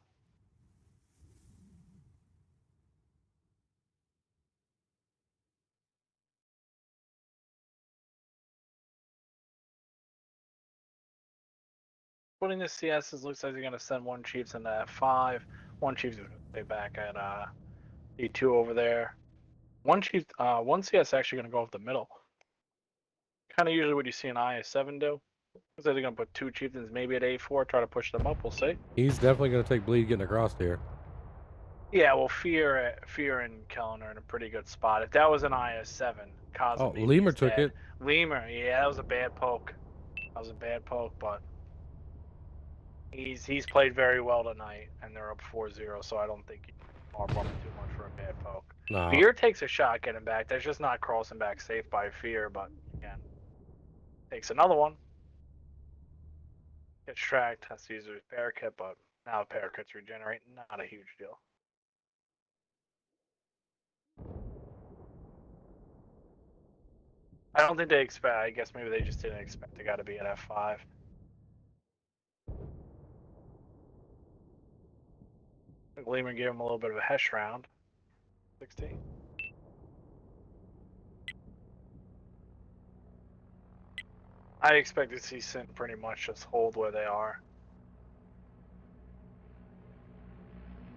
Putting the CSs, looks like they're going to send one Chiefs into F5. One Chiefs is going to stay back at E2 over there. One CS actually going to go up the middle. Kind of usually what you see an IS7 do. Looks like they're going to put two Chieftains maybe at A4, try to push them up. We'll see. He's definitely going to take bleed getting across here. Yeah, well, Fear and Kellen are in a pretty good spot. If that was an IS7, Kaza Lemur took it. Lemur, yeah, that was a bad poke. But he's played very well tonight, and they're up 4-0, so I don't think you can harp on him too much for a bad poke. No. Fear takes a shot getting back. That's just not crossing back safe by Fear, but again, takes another one. Gets tracked, has to use his parakeet, but now the parakeets regenerate. Not a huge deal. I don't think they expect. I guess maybe they just didn't expect they got to be at F5. Lehman gave him a little bit of a hesh round. 16. I expect to see SYN pretty much just hold where they are.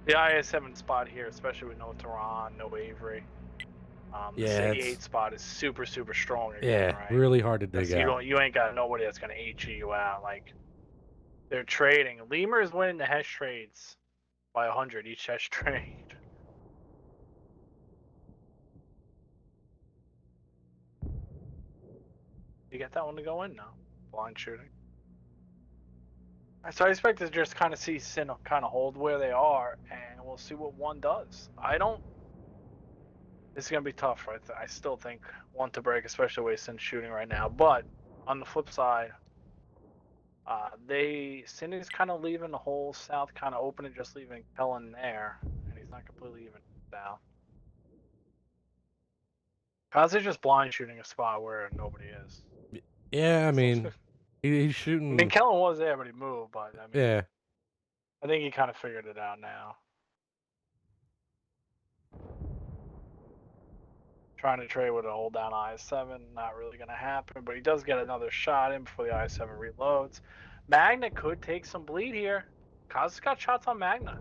The IS7 spot here, especially with no Tehran, no Avery. The City 8 spot is super, super strong again, right? Really hard to dig out. You ain't got nobody that's going to HE you out. Like, they're trading. Lemur is winning the Hesh trades by 100 each Hesh trade. You get that one to go in now. Blind shooting. So I expect to just kind of see SYN kind of hold where they are, and we'll see what one does. This is going to be tough, right? I still think one to break, especially the way SYN's shooting right now. But on the flip side, SYN is kind of leaving the whole south kind of open and just leaving Kellen there, and he's not completely even south. Kazi's just blind shooting a spot where nobody is. Yeah, I mean, he's shooting. I mean, Kellen was there, but he moved. But I mean, yeah, I think he kind of figured it out now. Trying to trade with a hold down IS7, not really going to happen, but he does get another shot in before the IS7 reloads. Magna could take some bleed here. Kaz's got shots on Magna.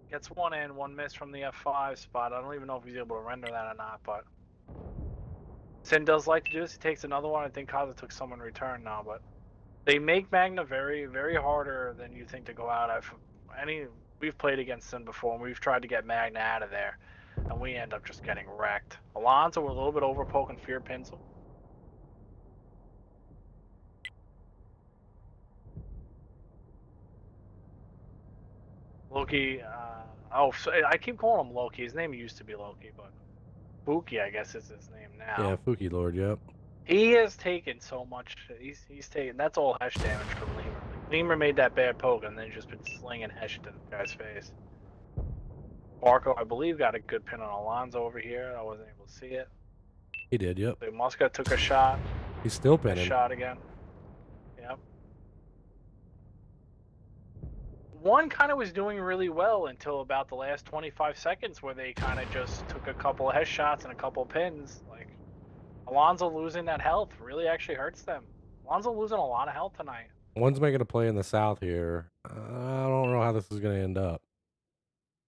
Gets one in, one miss from the F5 spot. I don't even know if he's able to render that or not, but SYN does like to do this. He takes another one. I think Kaza took some in return now, but they make Magna very, very harder than you think to go out. We've played against SYN before, and we've tried to get Magna out of there, and we end up just getting wrecked. Alonso with a little bit over poking Fear Pencil. Loki, I keep calling him Loki. His name used to be Loki, but Fuki, I guess, is his name now. Yeah, Fuki Lord, yep. He has taken so much. He's taken. That's all Hesh damage from Lemur. Like, Lemur made that bad poke, and then just been slinging Hesh to the guy's face. Marco, I believe, got a good pin on Alonso over here. I wasn't able to see it. He did, yep. So Muscat took a shot. He's still pinning. A shot again. Yep. One kind of was doing really well until about the last 25 seconds, where they kind of just took a couple of Hesh shots and a couple of pins. Like, Alonso losing that health really actually hurts them. Alonso losing a lot of health tonight. One's making a play in the south here. I don't know how this is going to end up.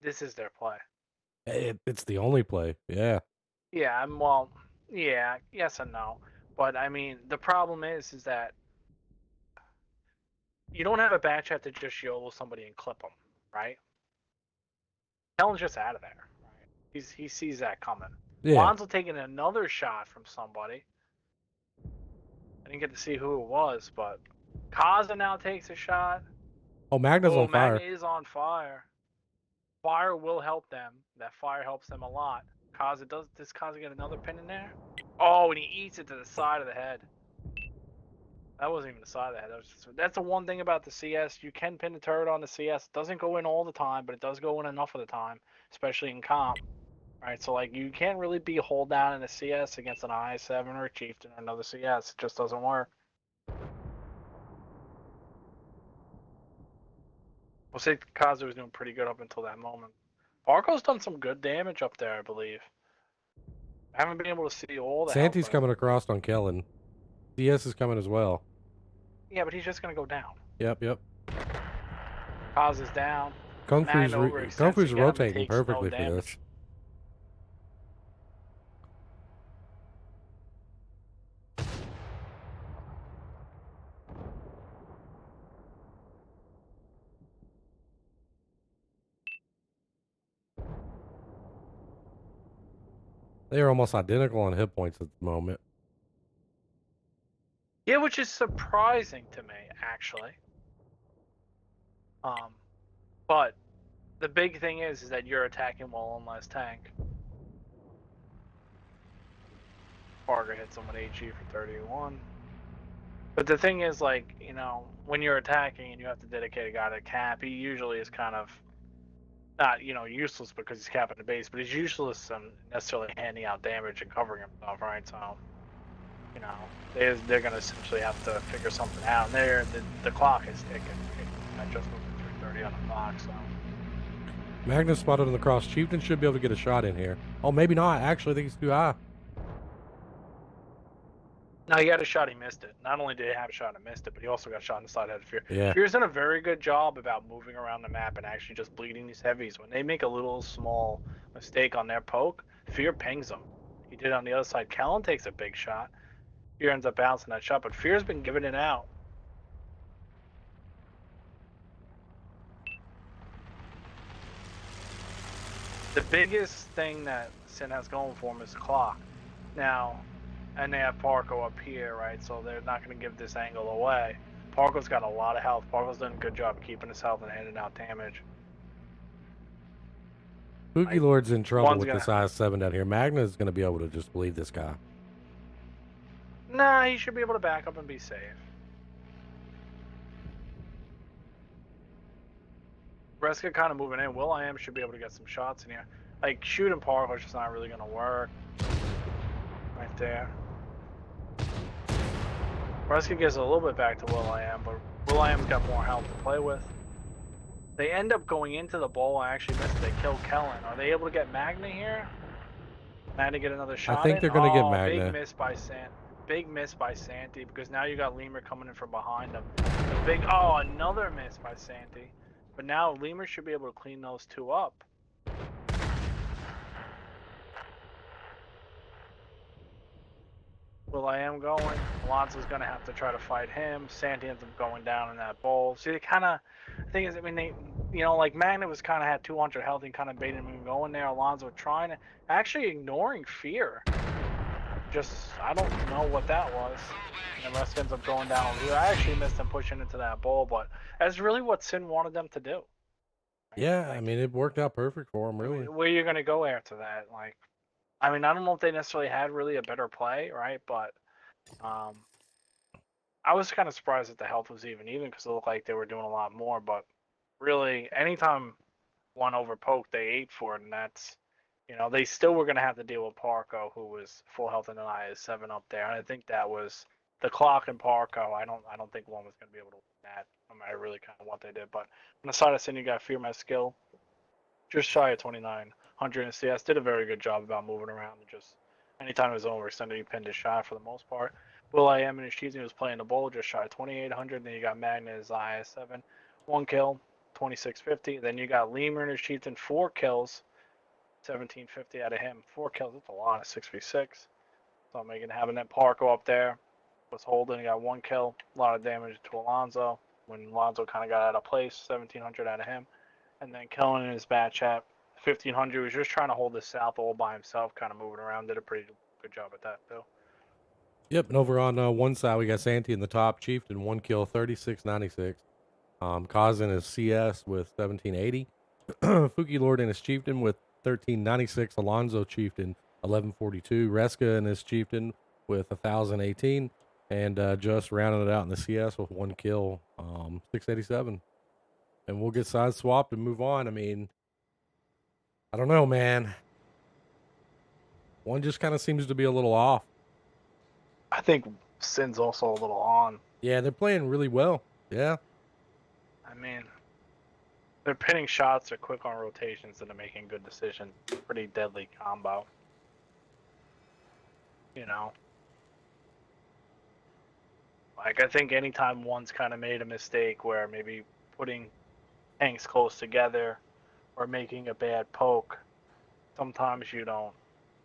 This is their play. It's the only play, yeah. Yeah, yeah, yes and no. But, I mean, the problem is that you don't have a back chat to just YOLO somebody and clip them, right? Kellen's just out of there, right? He sees that coming. Yeah. Alonso taking another shot from somebody. I didn't get to see who it was, but Kaza now takes a shot. Oh, Magna's on fire. Magna is on fire. Fire will help them. That fire helps them a lot. Does Kaza get another pin in there? Oh, and he eats it to the side of the head. That wasn't even the side of the head. That's the one thing about the CS. You can pin the turret on the CS. It doesn't go in all the time, but it does go in enough of the time, especially in comp. Right, so like you can't really be hold down in a CS against an I7 or a Chieftain or another CS. It just doesn't work. We'll say Kazu was doing pretty good up until that moment. Barco's done some good damage up there, I believe. I haven't been able to see all that. Santi's coming across on Kellen. CS is coming as well. Yeah, but he's just gonna go down. Yep. Kaz is down. Kung Magna Fu's overextends to get him and rotating takes no perfectly for damage. this. They are almost identical on hit points at the moment. Yeah, which is surprising to me, actually. But the big thing is that you're attacking while on less tank. Parker hits him with HE for 31. But the thing is, like, you know, when you're attacking and you have to dedicate a guy to cap, he usually is kind of not, you know, useless because he's capping the base, but he's useless and necessarily handing out damage and covering himself, right? So, you know, they're going to essentially have to figure something out. And the clock is ticking. I just moved to 3:30 on the clock, so. Magnus spotted on the cross. Chieftain should be able to get a shot in here. Oh, maybe not. Actually, I think he's too high. No, he had a shot, he missed it. Not only did he have a shot and missed it, but he also got shot in the side head of Fear. Yeah. Fear's done a very good job about moving around the map and actually just bleeding these heavies. When they make a little small mistake on their poke, Fear pings them. He did on the other side. Kellen takes a big shot. Fear ends up bouncing that shot, but Fear's been giving it out. The biggest thing that SYN has going for him is the clock. Now, and they have Parko up here, right? So they're not going to give this angle away. Parko's got a lot of health. Parko's done a good job keeping his health and handing out damage. Spooky Lord's in trouble with gonna... this IS-7 down here. Magna's going to be able to just bleed this guy. Nah, he should be able to back up and be safe. Reska kind of moving in. Will.i.am should be able to get some shots in here. Like, shooting Parko's just not really going to work. Right there. Reska gives a little bit back to Will.i.am, but Will.i.am's got more health to play with. They end up going into the bowl. I actually missed it. They kill Kellen. Are they able to get Magna here? Magna get another shot. I think they're going to get Magna. Big miss by Santi, because now you got Lemur coming in from behind him. Another miss by Santi. But now Lemur should be able to clean those two up. Will.i.am going. Alonso's going to have to try to fight him. Santi ends up going down in that bowl. See, they kind of, the thing is, I mean, they, you know, like Magna was kind of had 200 health and kind of baited him going there. Alonso trying to, actually ignoring Fear. Just, I don't know what that was. And the rest ends up going down here. I actually missed him pushing into that bowl, but that's really what SYN wanted them to do. Yeah, like, I mean, it worked out perfect for him, really. Where you're going to go after that? Like, I mean, I don't know if they necessarily had really a better play, right? But I was kind of surprised that the health was even because it looked like they were doing a lot more. But really, anytime one overpoked, they ate for it, and that's, you know, they still were going to have to deal with Parko, who was full health and an IS-7 up there. And I think that was the clock and Parko. I don't think one was going to be able to win that, no matter really kind of what they did. But on the side of SYN, you got Fear My Skill, just shy of 2,900 in CS. Did a very good job about moving around and just anytime it was overextended, he pinned his shot for the most part. Will.i.am and his cheesing was playing the bowl, just shy of 2,800. Then you got Magna's IS-7, 1 kill, 2,650. Then you got Lemur and his Chieftain, 4 kills, 1,750 out of him. 4 kills, that's a lot of 6v6. So making having that Parko up there was holding. He got 1 kill, a lot of damage to Alonso. When Alonso kind of got out of place, 1,700 out of him. And then Kellen in his bat chat, 1,500, was just trying to hold the south all by himself, kind of moving around. Did a pretty good job at that, too. Yep, and over on one side, we got Santi in the top, Chieftain, 1 kill, 3696. Kaz in his CS with 1780. Fuki Lord in his Chieftain with 1396. Alonzo Chieftain, 1142. Reska in his Chieftain with 1018. And just rounding it out in the CS with 1 kill, 687. And we'll get side swapped and move on. I mean, I don't know, man. One just kind of seems to be a little off. I think SYN's also a little on. Yeah, they're playing really well. Yeah. I mean, they're pinning shots, they're quick on rotations, and they're making good decisions. Pretty deadly combo. You know? Like, I think anytime one's kind of made a mistake where maybe putting tanks close together or making a bad poke, sometimes you don't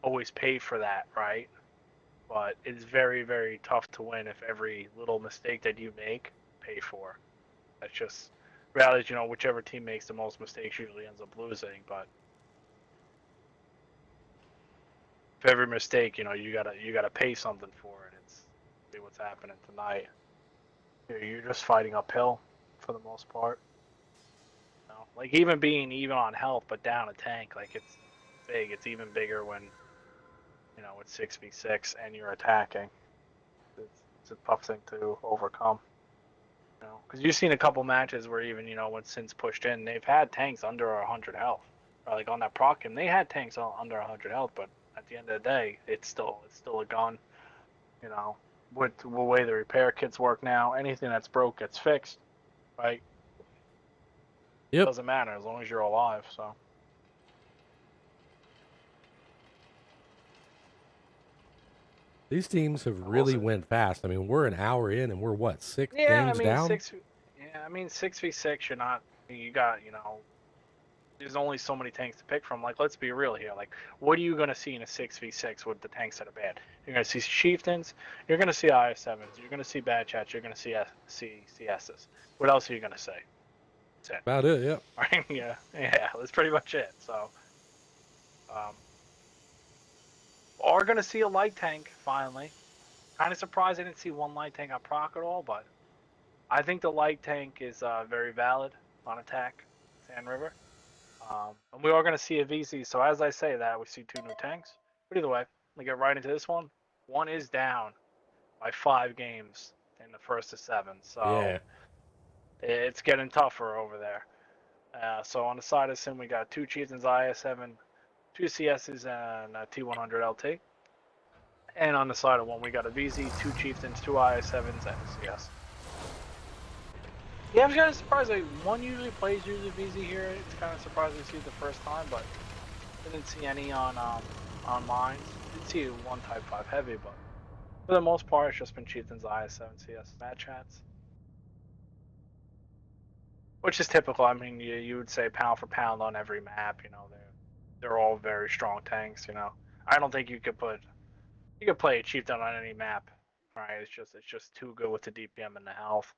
always pay for that, right? But it's very, very tough to win if every little mistake that you make, pay for. That's just reality. Whichever team makes the most mistakes usually ends up losing. But if every mistake, you gotta pay something for it. It's see what's happening tonight. You're just fighting uphill for the most part. Like even being even on health but down a tank, like it's big. It's even bigger when it's 6v6 and you're attacking. It's a tough thing to overcome. Because you've seen a couple matches where even when SYN's pushed in, they've had tanks under 100 health. Or like on that proc game, they had tanks under 100 health, but at the end of the day, it's still a gun. With the way the repair kits work now, anything that's broke gets fixed, right? Yep. Doesn't matter as long as you're alive. So. These teams have really went fast. I mean, we're an hour in and we're what, 6 games down? 6v6. You got there's only so many tanks to pick from. Like, let's be real here. Like, what are you gonna see in a 6v6 with the tanks that are bad? You're gonna see chieftains. You're gonna see IS7s. You're gonna see bad chats. You're gonna see CSs. What else are you gonna say? That's it. About it, yeah. Right? Yeah. That's pretty much it. So, are gonna see a light tank finally. Kind of surprised I didn't see one light tank on proc at all, but I think the light tank is very valid on attack, Sand River. And we are going to see a VZ. So as I say that, we see 2 new tanks. But either way, we get right into this one. One is down by 5 games in the first of 7. So Yeah. it's getting tougher over there. So on the side of SYN, we got 2 Chieftains IS7, 2 CSs, and a T100 LT. And on the side of one, we got a VZ, 2 Chieftains, 2 IS7s, and a CS. Yeah, I'm kind of surprised. Like, one usually plays VZ here. It's kind of surprising to see it the first time, but didn't see any on mines. Did see one Type 5 heavy, but for the most part, it's just been Chieftains, IS7, CS match chats, which is typical. I mean, you would say pound for pound on every map. They're all very strong tanks. I don't think you could play a Chieftain on any map. Right? It's just too good with the DPM and the health.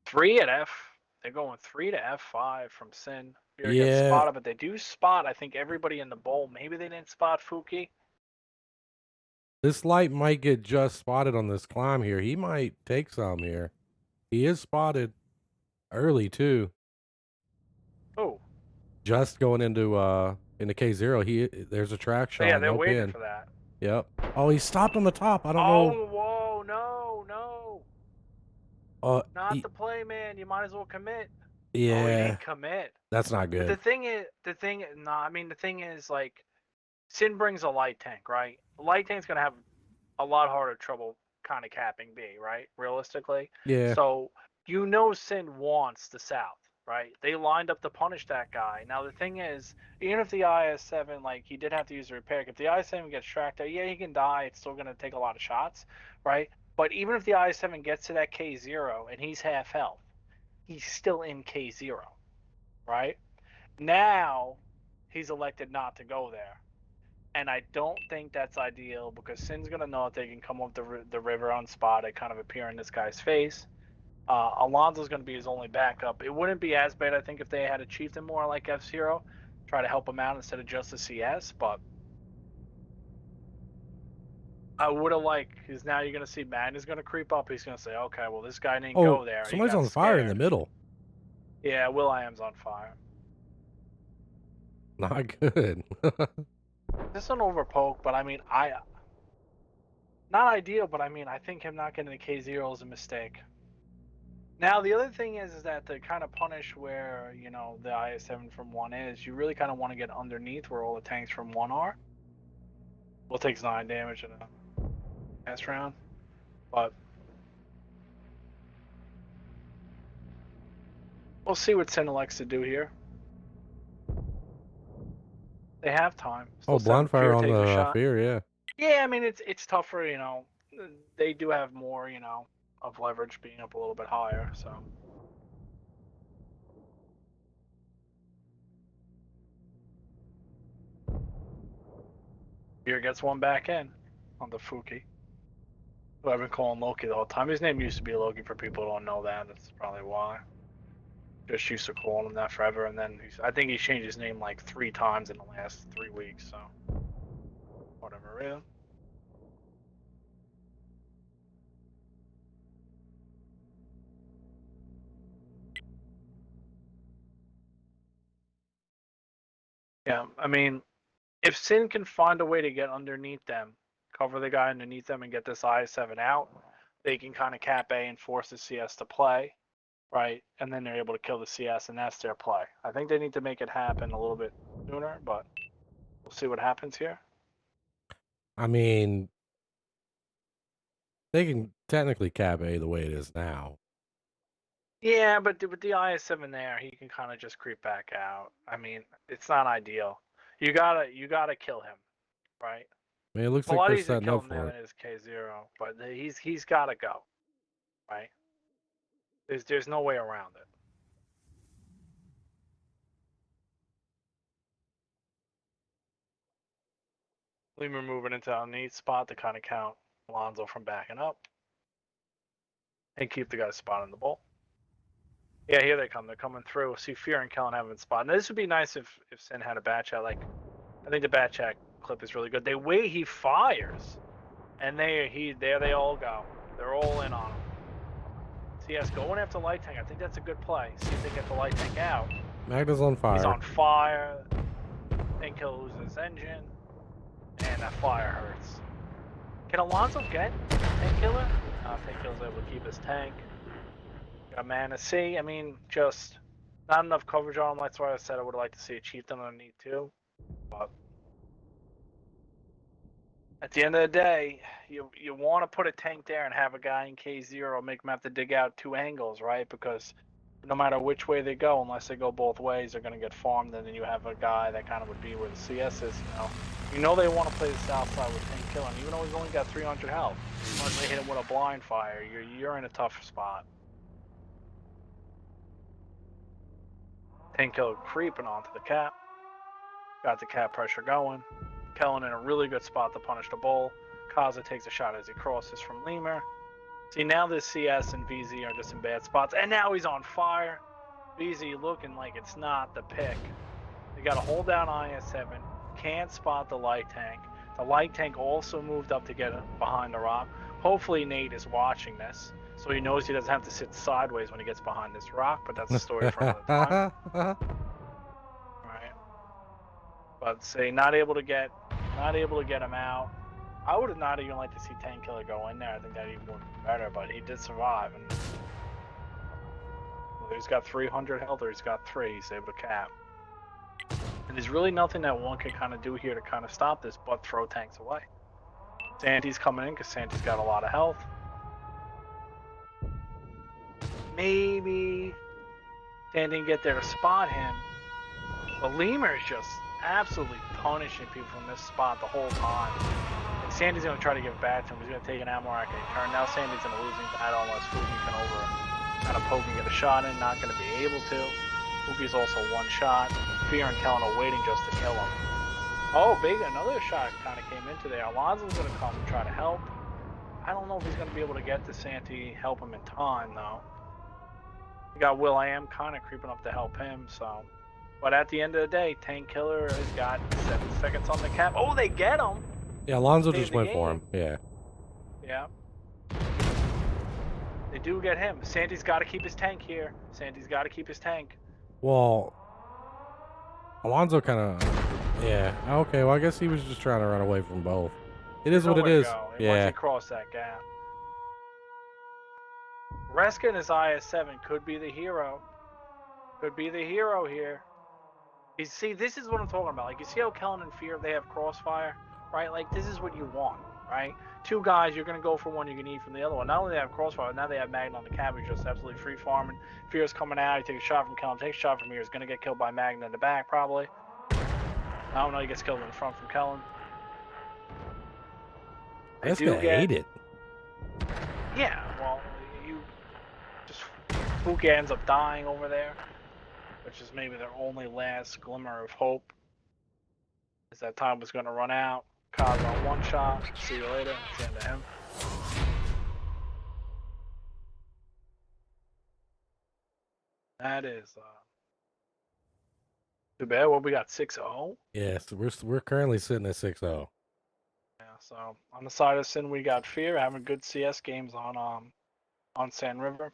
3 at F. They're going 3 to F5 from SYN. Fear gets spotted, but they do spot, I think, everybody in the bowl. Maybe they didn't spot Fuki. This light might get just spotted on this climb here. He might take some here. He is spotted early too. Oh. Just going into K0. There's a track shot. Yeah, they're waiting for that. Yep. Oh, he stopped on the top. I don't know. Oh, whoa, no. Not the play, man. You might as well commit. Yeah. Oh, he didn't commit. That's not good. But the thing is, like, SYN brings a light tank, right? The light tank's going to have a lot harder trouble kind of capping B, right? Realistically. Yeah. So, SYN wants the South, right? They lined up to punish that guy. Now, the thing is, even if the IS7, like, he did have to use the repair, if the IS7 gets tracked out, yeah, he can die. It's still going to take a lot of shots, right? But even if the IS7 gets to that K0 and he's half health, he's still in K0, right? Now, he's elected not to go there. And I don't think that's ideal because SYN's going to know if they can come up the river unspotted, kind of appear in this guy's face. Alonzo's going to be his only backup. It wouldn't be as bad, I think, if they had a Chieftain more like F-Zero, try to help him out instead of just a CS, but I would have liked, because now you're going to see Magnus going to creep up. He's going to say, okay, well, this guy didn't go there. Somebody's on fire in the middle. Yeah, Will.i.am's on fire. Not good. This is an overpoke, but I mean, not ideal, but I mean, I think him not getting the K0 is a mistake. Now, the other thing is that to kind of punish where, the IS7 from 1 is, you really kind of want to get underneath where all the tanks from 1 are. Will takes 9 damage in a last round, but we'll see what SYN elects to do here. They have time. Oh, Still blind Fear fire on takes a the shot. fear, yeah. Yeah, I mean it's tougher, you know. They do have more, you know, of leverage being up a little bit higher, so. Fear gets one back in on the Fuki. Who I've been calling Loki the whole time. His name used to be Loki for people who don't know that. That's probably why. Just used to calling him that forever, and then I think he's changed his name like 3 times in the last 3 weeks, so. Whatever reason. Yeah, I mean, if SYN can find a way to get underneath them, cover the guy underneath them, and get this I7 out, they can kind of cap A and force the CS to play, right? And then they're able to kill the CS, and that's their play. I think they need to make it happen a little bit sooner, but we'll see what happens here. I mean, they can technically cap A the way it is now. Yeah, but with the IS7 there, he can kind of just creep back out. I mean, it's not ideal. You gotta kill him, right? I mean, it looks A like lot they're easier to setting kill up him now for than it. it is K0, but he's gotta go, right? There's no way around it. Lemur moving into a neat spot to kind of count Alonso from backing up and keep the guy's spot in the bowl. Yeah, here they come. They're coming through. See Fear and Kellen having spot. Now this would be nice if SYN had a bat chat. Like, I think the bat chat clip is really good. The way he fires, and there they all go. They're all in on him. CS going after light tank. I think that's a good play. See if they get the light tank out. Magda's on fire. He's on fire. Tankill loses his engine, and that fire hurts. Can Alonso get Tankkiller? Tankkiller's able to keep his tank. Got Mana C. I mean, just not enough coverage on him. That's why I said I would like to see a Chieftain underneath too. But at the end of the day, you want to put a tank there and have a guy in K0 make him have to dig out 2 angles, right? Because no matter which way they go, unless they go both ways, they're going to get farmed. And then you have a guy that kind of would be where the CS is. You know they want to play the south side with Tankkiller, and even though he's only got 300 health, once they hit him with a blind fire, you're in a tough spot. Tankkiller creeping onto the cap. Got the cap pressure going. Kellen in a really good spot to punish the bull. Kaza takes a shot as he crosses from Lemur. See, now this CS and VZ are just in bad spots, and now he's on fire. VZ looking like it's not the pick. They got to hold down IS7. Can't spot the light tank. The light tank also moved up to get behind the rock. Hopefully Nate is watching this, so he knows he doesn't have to sit sideways when he gets behind this rock, but that's a story for another time. Right. But say not able to get him out. I would have not even liked to see Tankkiller go in there. I think that even would be better, but he did survive, and whether he's got 300 health or he's got 3, he's able to cap. And there's really nothing that one can kind of do here to kind of stop this but throw tanks away. Sandy's coming in because Sandy's got a lot of health. Maybe Sandy can get there to spot him. But Lemur is just absolutely punishing people from this spot the whole time. And Sandy's going to try to give back to him. He's going to take an Amorak turn. Now Sandy's in a losing battle unless Fuki can kind of poke and get a shot in. Not going to be able to. Fuki's also one shot. Fear and Kellen are waiting just to kill him. Oh, another shot kind of came into there. Alonso's going to come and try to help. I don't know if he's going to be able to get to Santy, help him in time, though. We got Will.i.am kind of creeping up to help him, so. But at the end of the day, Tankkiller has got 7 seconds on the cap. Oh, they get him! Yeah, Alonso just went for him. Yeah. Yeah. They do get him. Sandy's got to keep his tank here. Sandy's got to keep his tank. Well, Alonso kind of, yeah. Okay, well, I guess he was just trying to run away from both. It is what it is. Yeah. Once he crossed that gap. Reska and his IS7 could be the hero. Could be the hero here. You see, this is what I'm talking about. Like, you see how Kellen and Fear, they have crossfire, right? Like, this is what you want, right? 2 guys, you're going to go for one, you're going to eat from the other one. Not only do they have crossfire, now they have Magna on the cap, who's just absolutely free farming. Fear's coming out, he takes a shot from Kellen, takes a shot from here, he's going to get killed by Magna in the back, probably. I don't know. He gets killed in the front from Kellen. This guy hate it. Yeah, well, you just Fuka ends up dying over there, which is maybe their only last glimmer of hope. Is that time was going to run out. Kaz on one shot. See you later. That's the end of him. That is too bad. Well, we got 6-0. Yes, we're currently sitting at 6-0. Yeah. So on the side of SYN, we got Fear having good CS games on Sand River.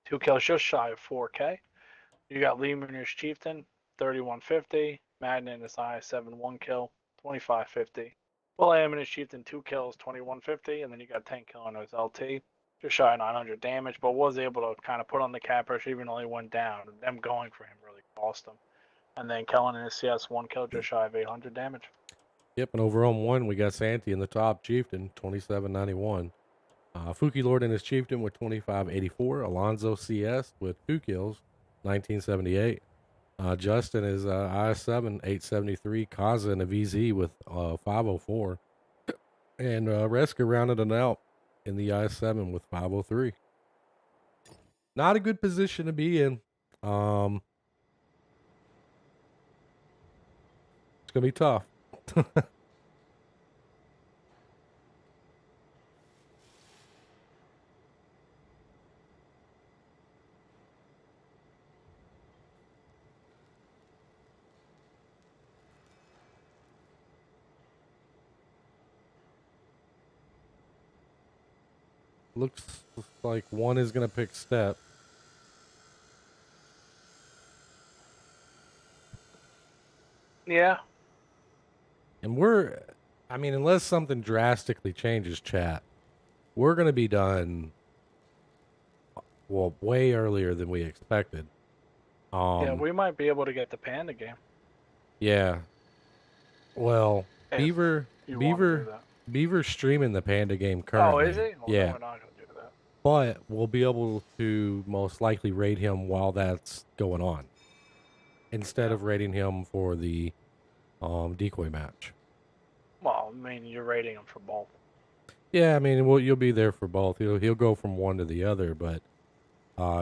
2 kills just shy of 4K. You got Lehman as Chieftain, 3150. Madden in his I7 1 kill, 2550. Will Am in his Chieftain 2 kills, 2150, and then you got 10 kill on his LT, just shy of 900 damage, but was able to kind of put on the cap pressure even though he went down. And them going for him really cost him. And then Kellen in his CS 1 kill, just shy of 800 damage. Yep, and over on 1, we got Santi in the top, Chieftain, 2791. Fuki Lord in his Chieftain with 2584. Alonzo CS with 2 kills, 1978. Justin is IS7, 873. Kaza in a VZ with 504. And Reska rounded it out in the IS7 with 503. Not a good position to be in. It's going to be tough. Looks like one is going to pick step. Yeah. And I mean, unless something drastically changes, chat, we're going to be done, well, way earlier than we expected. Yeah, we might be able to get the Panda game. Yeah. Well, If you want to do that. Beaver's streaming the Panda game currently. Oh, is he? Well, yeah. then we're not going to do that. But we'll be able to most likely raid him while that's going on, instead of raiding him for the decoy match. Well, I mean, you're rating him for both. Yeah, I mean, you'll be there for both. He'll go from one to the other, but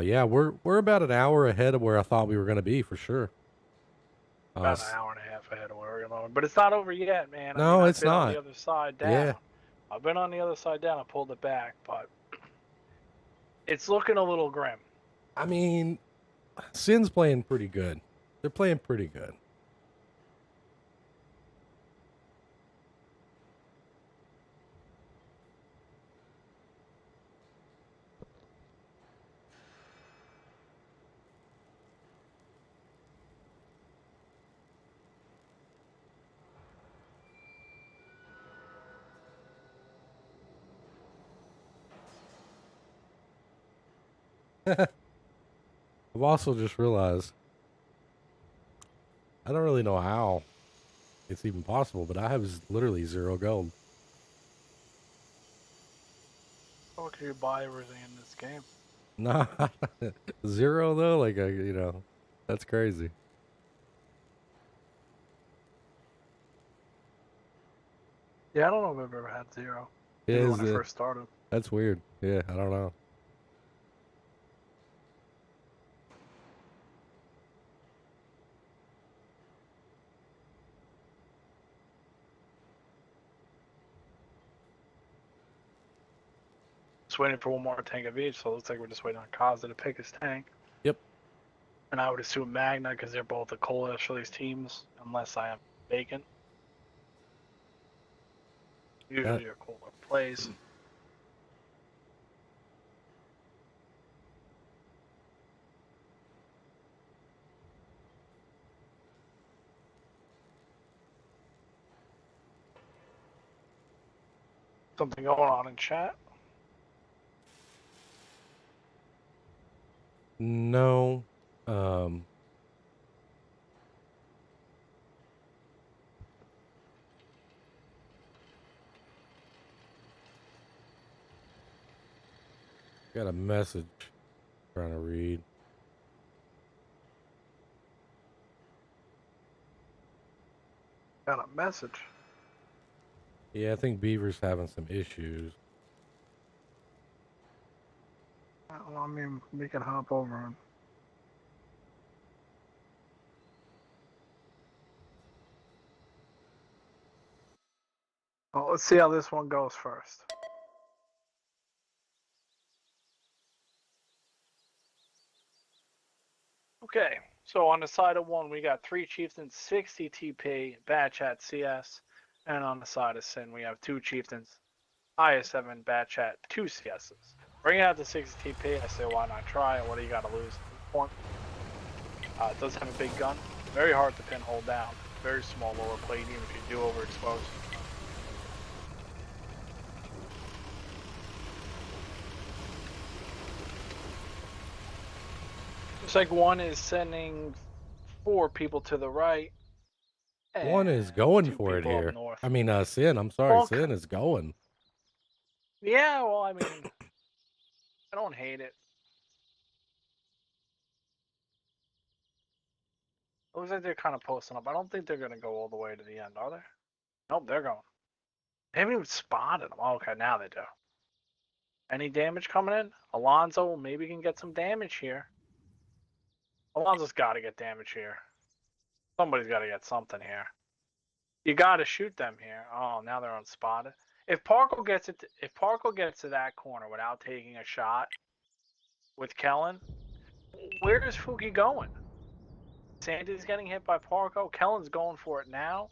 yeah, we're about an hour ahead of where I thought we were going to be for sure. About an hour and a half ahead of where we're going, but it's not over yet, man. No, I've it's been not. On the other side down. Yeah. I've been on the other side down. I pulled it back, but it's looking a little grim. I mean, SYN's playing pretty good. They're playing pretty good. I've also just realized, I don't really know how it's even possible, but I have literally 0 gold. How can you buy everything in this game? Nah, 0 though, like, that's crazy. Yeah, I don't know if I've ever had 0. Yeah, Even when I first started. That's weird. Yeah, I don't know. Just waiting for one more tank of each, so it looks like we're just waiting on Kaza to pick his tank. Yep. And I would assume Magna, because they're both the coldest for these teams, unless I am vacant. Usually your cooler plays. Something going on in chat? No. Got a message trying to read. Got a message. Yeah, I think Beaver's having some issues. Well, I mean, we can hop over him. Well, let's see how this one goes first. Okay, so on the side of one, we got 3 Chieftains, 60 TP, Bad Chat CS. And on the side of SYN, we have 2 Chieftains, IS7, Bad Chat, 2 CSs. Bring it out to 60 TP, I say why not try it? What do you got to lose at this point? It does have a big gun. Very hard to pinhole down. Very small lower plate, even if you do overexpose. Looks like one is sending 4 people to the right. One is And going 2 for it people up here. north. I mean, SYN. I'm sorry, Well, SYN is going. yeah, well, I mean, I don't hate it. It looks like they're kind of posting up. I don't think they're going to go all the way to the end, are they? Nope, they're going. They haven't even spotted them. Oh, okay, now they do. Any damage coming in? Alonzo maybe can get some damage here. Alonzo's got to get damage here. Somebody's got to get something here. You got to shoot them here. Oh, now they're unspotted. If Parko gets to that corner without taking a shot with Kellen, where is Fuki going? Sandy's getting hit by Parko. Kellen's going for it now.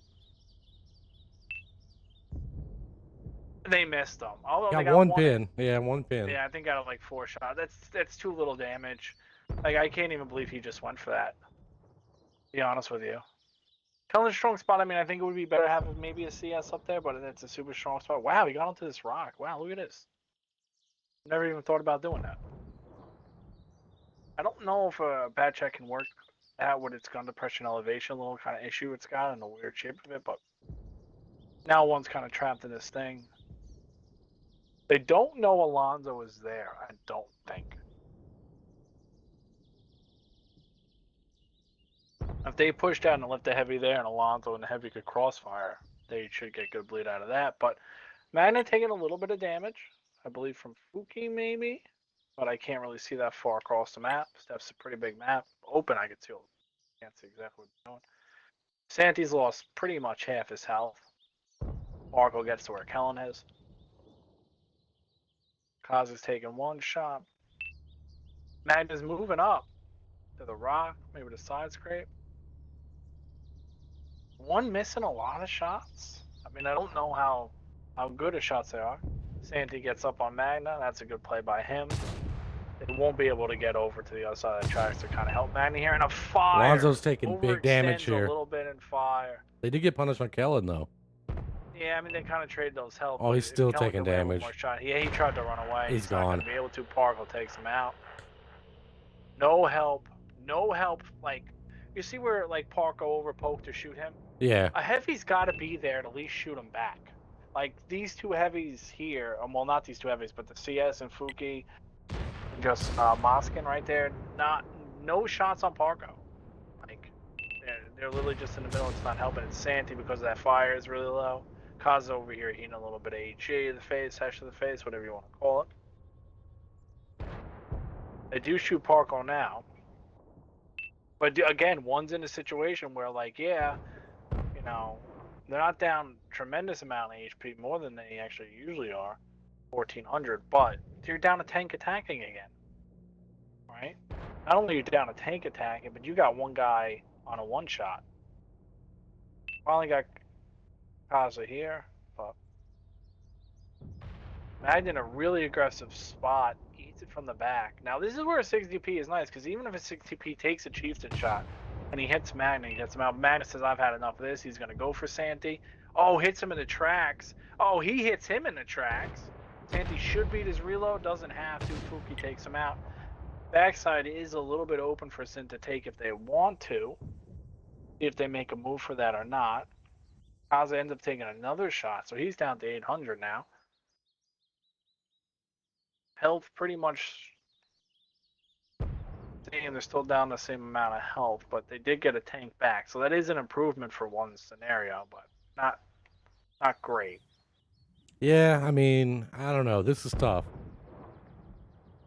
They missed them. Although they Got got one one in. pin. Yeah, one pin. Yeah, I think out of like 4 shots. That's too little damage. Like I can't even believe he just went for that. To be honest with you. Kellen's strong spot. I mean, I think it would be better to have maybe a CS up there, but it's a super strong spot. Wow, he got onto this rock. Wow, look at this. Never even thought about doing that. I don't know if a bad check can work out with its gun depression elevation, a little kind of issue it's got and the weird shape of it, but now one's kind of trapped in this thing. They don't know Alonzo is there, I don't think. If they push down and left the heavy there and Alonzo and the heavy could crossfire, they should get good bleed out of that. But Magna taking a little bit of damage, I believe from Fuki maybe, but I can't really see that far across the map. Steph's a pretty big map. Open, I could see. Can't see exactly what they're doing. Santi's lost pretty much half his health. Marco gets to where Kellen is. Kaz is taking 1 shot. Magna's moving up to the rock, maybe the side scrape. One missing a lot of shots. I mean, I don't know how good his shots they are. Santi gets up on Magna. That's a good play by him. They won't be able to get over to the other side of the tracks to kind of help Magna here. And a fire. Alonzo's taking big damage here. A little bit in fire. They did get punished on Kellen, though. Yeah, I mean, they kind of traded those help. Oh, he's still Kellen taking could land one damage. more shot. Yeah, he tried to run away. He's not gone. going to be able to. Parko takes him out. No help. No help. Like, you see where, like, Parko overpoked to shoot him? Yeah. A heavy's got to be there to at least shoot him back. Like, these 2 heavies here, well, not these 2 heavies, but the CS and Fuki, just Moskin right there, no shots on Parko. Like, they're literally just in the middle. It's not helping. It's Santi because that fire is really low. Kaz over here eating a little bit of HE to the face, hash to the face, whatever you want to call it. They do shoot Parko now. But again, one's in a situation where, like, yeah, you know, they're not down tremendous amount of HP, more than they actually usually are, 1,400, but you're down a tank attacking again, right? Not only are you down a tank attacking, but you got one guy on a 1-shot. Finally got Kaza here, but Magna in a really aggressive spot, eats it from the back. Now this is where a 60p is nice, because even if a 60p takes a chieftain shot, and he hits Magna, he gets him out. Magna says, I've had enough of this. He's going to go for Santi. Oh, hits him in the tracks. Oh, he hits him in the tracks. Santi should beat his reload. Doesn't have to. Fuki takes him out. Backside is a little bit open for SYN to take if they want to. See if they make a move for that or not. Kaza ends up taking another shot, so he's down to 800 now. Health pretty much They're still down the same amount of health, but they did get a tank back, so that is an improvement for one scenario, but not great. Yeah, I mean, I don't know. This is tough.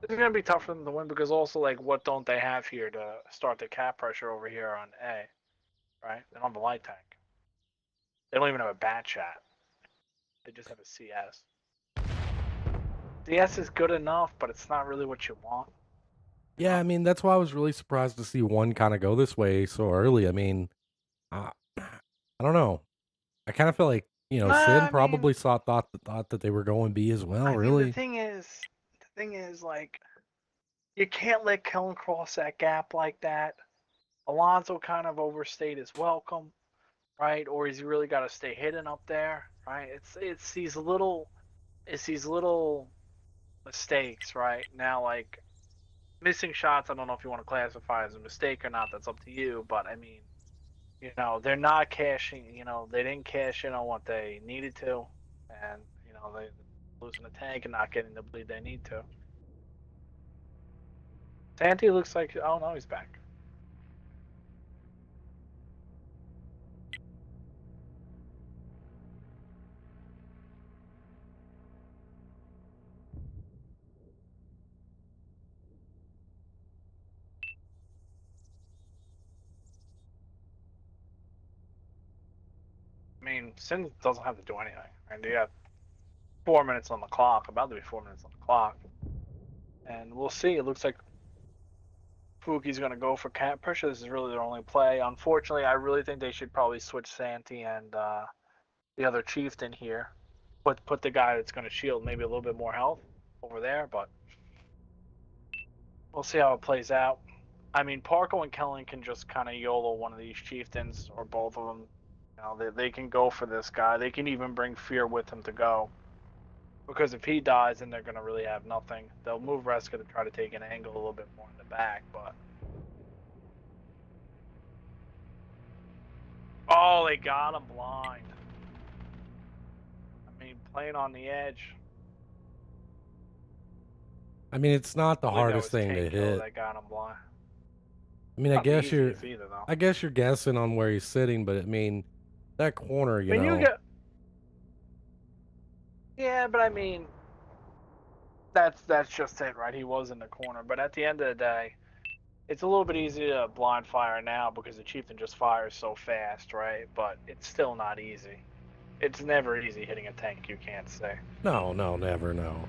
It's gonna be tough for them to win because also like what don't they have here to start the cap pressure over here on A, right? They don't have a light tank. They don't even have a bat chat. They just have a CS. CS is good enough, but it's not really what you want. Yeah, I mean, that's why I was really surprised to see one kind of go this way so early. I mean, I don't know. I kind of feel like, SYN I mean, probably thought that they were going B as well, I mean, really. the thing is, like, you can't let Kellen cross that gap like that. Alonso kind of overstayed his welcome, right? Or he's really got to stay hidden up there, right? It's these little mistakes, right? Now, like missing shots, I don't know if you want to classify as a mistake or not. That's up to you. But I mean, they're not cashing. They didn't cash in on what they needed to, and they losing the tank and not getting the bleed they need to. Santi looks like oh no, he's back. I mean, Sin doesn't have to do anything, and you have 4 minutes on the clock, about to be 4 minutes on the clock, and we'll see. It looks like Fuki's going to go for cap pressure. This is really their only play. Unfortunately, I really think they should probably switch Santi and the other chieftain here. Put the guy that's going to shield maybe a little bit more health over there, but we'll see how it plays out. I mean, Parko and Kellen can just kind of YOLO one of these chieftains or both of them. They can go for this guy. They can even bring Fear with him to go. Because if he dies, then they're going to really have nothing. They'll move Reska to try to take an angle a little bit more in the back, but. Oh, they got him blind. I mean, playing on the edge. I mean, it's not the I believe that hardest was thing to Tanko hit. that got him blind. I mean, Not the easiest either, though. I guess you're guessing on where he's sitting, but I mean, that corner, I mean, you get. Yeah, but I mean, that's just it, right? He was in the corner, but at the end of the day, it's a little bit easier to blind fire now because the chieftain just fires so fast, right? But it's still not easy. It's never easy hitting a tank you can't see. No, never, no.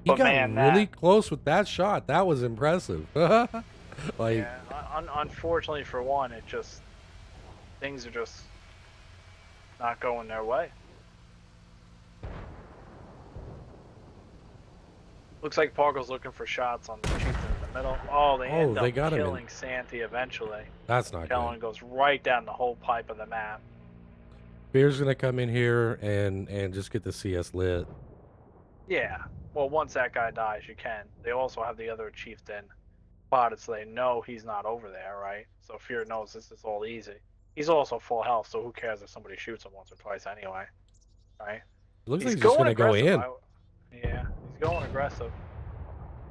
He But got man, really close with that shot. That was impressive. Like, yeah, unfortunately for one, things are just not going their way. Looks like Pargo's looking for shots on the chieftain in the middle. Oh, they end they up got him in. killing Santi eventually. That's not Kellen good. goes right down the whole pipe of the map. Fear's gonna come in here and just get the CS lit. Yeah. Well, once that guy dies, you can. They also have the other chieftain spotted, so they know he's not over there, right? So Fear knows this is all easy. He's also full health, so who cares if somebody shoots him once or twice anyway, right? It looks like He's he's just going gonna go aggressive. in. Yeah, he's going aggressive.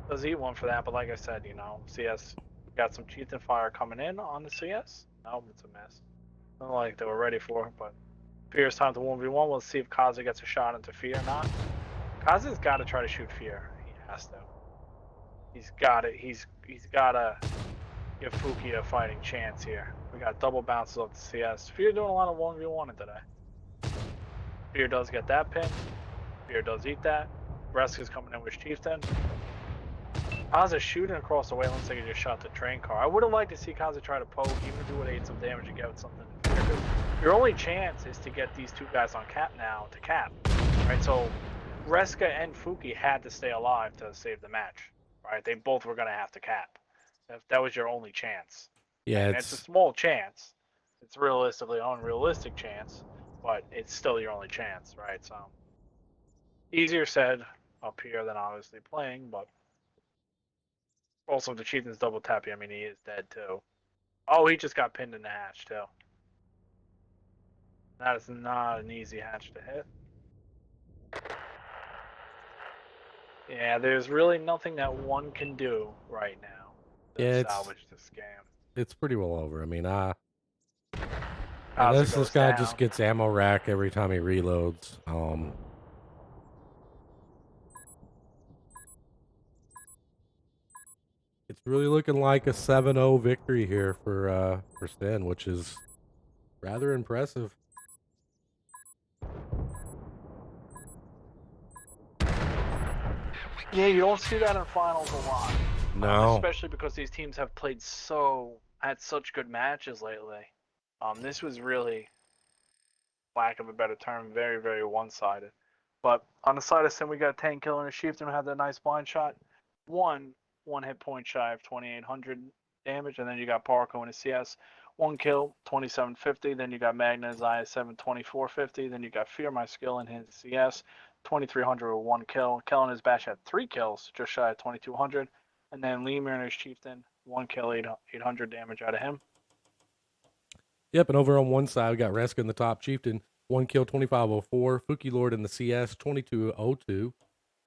Does eat one for that, but like I said, CS got some chieftain fire coming in on the CS. No, it's a mess. Not like they were ready for it, but Fear's time to 1v1. Let's see if Kaza gets a shot into Fear or not. Kaza's got to try to shoot Fear. He has to. He's got it. He's got to give Fuki a fighting chance here. We got double bounces off the CS. Fear doing a lot of 1v1 today. Fear does get that pin. Fear does eat that. Reska's coming in with Chieftain. Kaza shooting across the way. Looks like he just shot the train car. I would have liked to see Kaza try to poke, even if he would have ate some damage and get something. Your only chance is to get these two guys on cap now to cap, right? So Reska and Fuki had to stay alive to save the match, right? They both were going to have to cap. That was your only chance. Yeah, and it's a small chance. It's realistically an unrealistic chance, but it's still your only chance, right? So easier said up here than obviously playing, but also if the chieftain's double tapping, I mean he is dead too. Oh, he just got pinned in the hatch too. That is not an easy hatch to hit. Yeah, there's really nothing that one can do right now to Yeah, salvage this game. it's pretty well over. I mean, As it unless this goes guy down. just gets ammo rack every time he reloads. It's really looking like a 7-0 victory here for SYN, which is rather impressive. Yeah, you don't see that in finals a lot. No. Especially because these teams have had such good matches lately. This was really, lack of a better term, very, very one-sided. But on the side of SYN, we got Tank Killer and a Chieftain who had that nice blind shot. One hit point shy of 2,800 damage, and then you got Parko and a CS. One kill, 2,750. Then you got Magna his IS7, 2,450. Then you got Fear My Skill and his CS, 2,300 with one kill. Kellen his bash had 3 kills, just shy of 2,200. And then Lemur and his Chieftain, one kill, 800 damage out of him. Yep, and over on one side, we got Reska in the top Chieftain, 1 kill, 2,504. Fuki Lord in the CS, 2,202.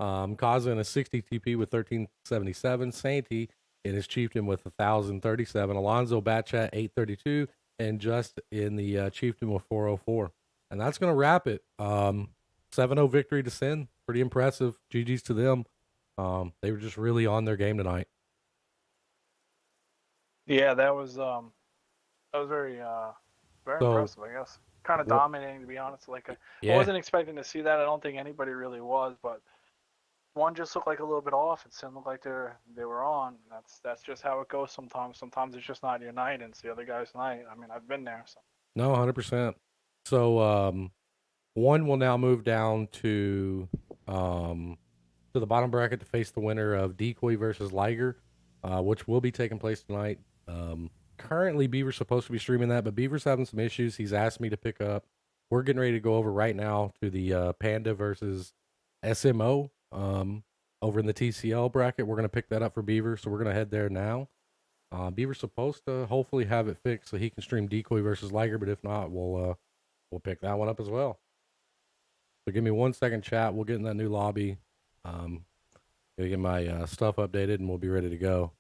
Kaza in a 60 TP with 1,377. Sainty in his Chieftain with 1,037. Alonzo Batchat, 832. And Just in the Chieftain with 404. And that's going to wrap it. 7-0 victory to SYN. Pretty impressive. GG's to them. They were just really on their game tonight. Yeah, that was very very So, impressive, I guess. Kind of wha- dominating, to be honest. Like I yeah. wasn't expecting to see that. I don't think anybody really was, but one just looked like a little bit off. It seemed like they were on. That's just how it goes sometimes. Sometimes it's just not your night, and it's the other guy's night. I mean, I've been there. So. No, 100%. So, one will now move down to the bottom bracket to face the winner of Decoy versus Liger, which will be taking place tonight. Currently, Beaver's supposed to be streaming that, but Beaver's having some issues. He's asked me to pick up. We're getting ready to go over right now to the Panda versus SMO over in the TCL bracket. We're going to pick that up for Beaver, so we're going to head there now. Beaver's supposed to hopefully have it fixed so he can stream Decoy versus Liger, but if not, we'll pick that one up as well. So give me 1 second, chat. We'll get in that new lobby. Gonna get my stuff updated, and we'll be ready to go.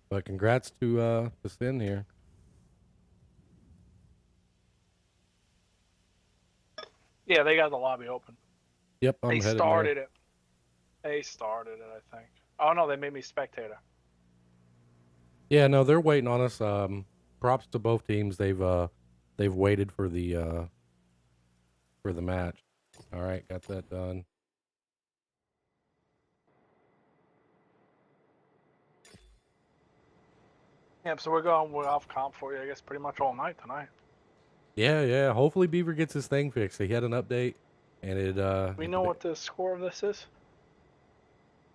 But congrats to SYN here. Yeah, they got the lobby open. Yep, I'm They headed started there. it. They started it, I think. Oh no, they made me spectator. Yeah, no, they're waiting on us. Props to both teams. They've waited for the match. All right, got that done. Yep. So we're off comp for you, I guess, pretty much all night tonight. Yeah. Hopefully Beaver gets his thing fixed. He had an update, and We know what the score of this is.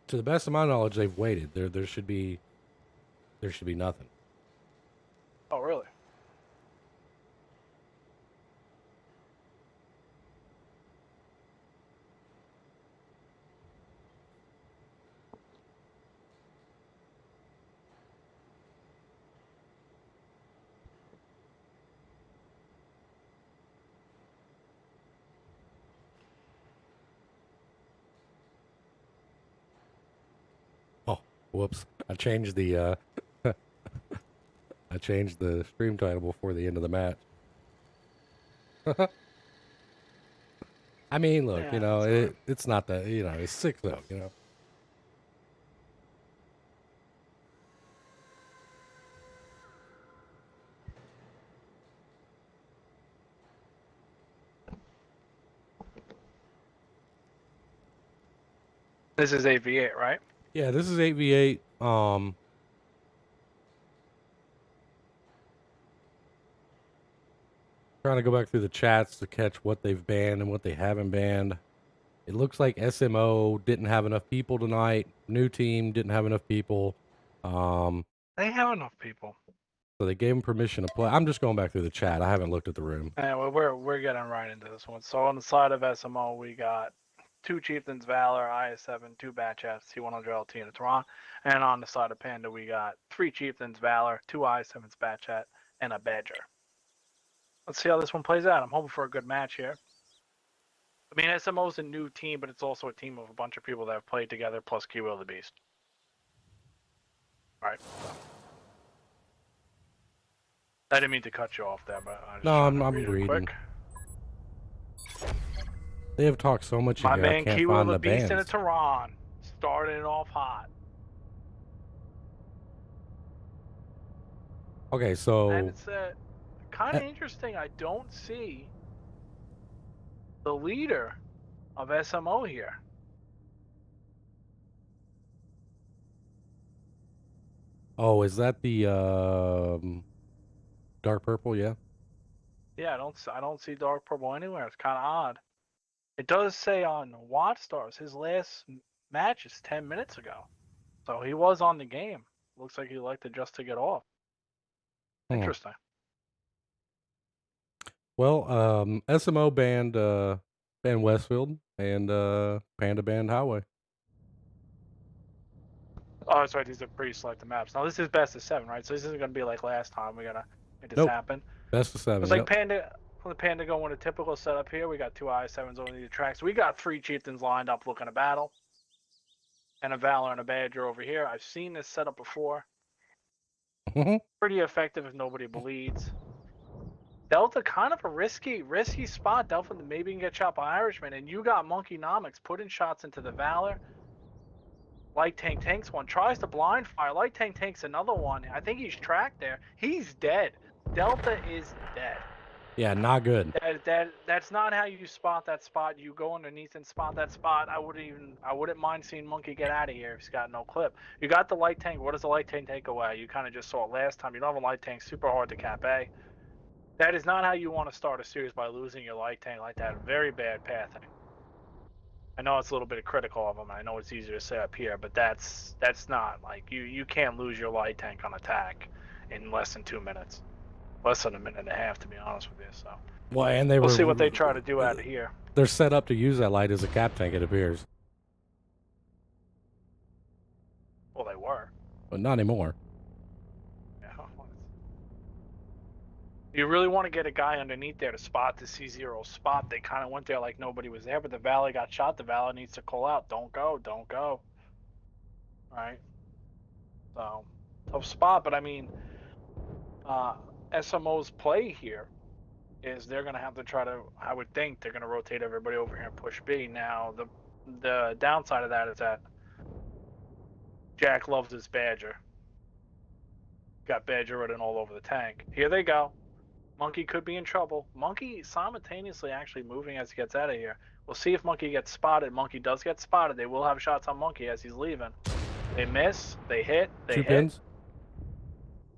to the best of my knowledge, they've waited. There should be nothing. Oh really? Oh, whoops! I changed the I changed the stream title before the end of the match. I mean, look, Yeah, that's all right. it's not that, it's 6-0, This is 8v8, right? Yeah, this is 8v8. Trying to go back through the chats to catch what they've banned and what they haven't banned. It looks like SMO didn't have enough people tonight. New team didn't have enough people. They have enough people. So they gave them permission to play. I'm just going back through the chat. I haven't looked at the room. Anyway, we're getting right into this one. So on the side of SMO, we got 2 Chieftains Valor, IS7, 2 Batchats, T100 LT, and a Tehran. And on the side of Panda, we got 3 Chieftains Valor, 2 IS7s Batchat, and a Badger. Let's see how this one plays out. I'm hoping for a good match here. I mean, SMO's a new team, but it's also a team of a bunch of people that have played together, plus Kiwo the Beast. All right. I didn't mean to cut you off there, but I just No, I'm read it reading. quick. They have talked so much in My here. I man can't Kiwo find the the Beast in a bands. Tehran, starting it off hot. Okay, And so it's kind of interesting. I don't see the leader of SMO here. oh, is that the dark purple? Yeah. Yeah, I don't see Dark Purple anywhere. It's kind of odd. It does say on WatchStars his last match is 10 minutes ago, so he was on the game. Looks like he elected just to get off. Interesting. Well, SMO banned Westfield and Panda banned Highway. Oh, that's right. These are pre-selected maps. Now this is best of 7, right? So this isn't gonna be like last time. We're gonna make this Nope. happen. Best of 7. It's like Panda going a typical setup here. We got 2 I-7s over the tracks. We got 3 chieftains lined up looking to battle, and a Valor and a Badger over here. I've seen this setup before. Pretty effective if nobody bleeds. Delta kind of a risky spot. Delta maybe can get shot by Irishman, and you got Monkeynomics putting shots into the Valor. Light Tank tanks one, tries to blind fire. Light Tank tanks another one. I think he's tracked there. He's dead. Delta is dead. Yeah, not good. That's not how you spot that spot. You go underneath and spot that spot. I wouldn't mind seeing Monkey get out of here if he's got no clip. You got the Light Tank. What does the Light Tank take away? You kind of just saw it last time. You don't have a Light Tank. Super hard to cap A. That is not how you want to start a series, by losing your Light Tank like that. Very bad pathing. I know it's a little bit critical of him. I know it's easier to say up here, but that's not like you can't lose your Light Tank on attack in less than 2 minutes, less than a minute and a half, to be honest with you. So Well, and we'll see what they try to do out of here. They're set up to use that light as a cap tank, it appears. Well, they were, But not anymore. yeah. You really want to get a guy underneath there to spot the C0 spot. They kind of went there like nobody was there, but the Valley got shot. The Valley needs to call out. Don't go. All right. So tough spot, but I mean, SMO's play here is they're going to have to try to, I would think they're going to rotate everybody over here and push B. Now, the downside of that is that Jack loves his Badger. Got Badger running all over the tank. Here they go. Monkey could be in trouble. Monkey simultaneously actually moving as he gets out of here. We'll see if Monkey gets spotted. Monkey does get spotted. They will have shots on Monkey as he's leaving. They miss. They hit. They Two hit. pins.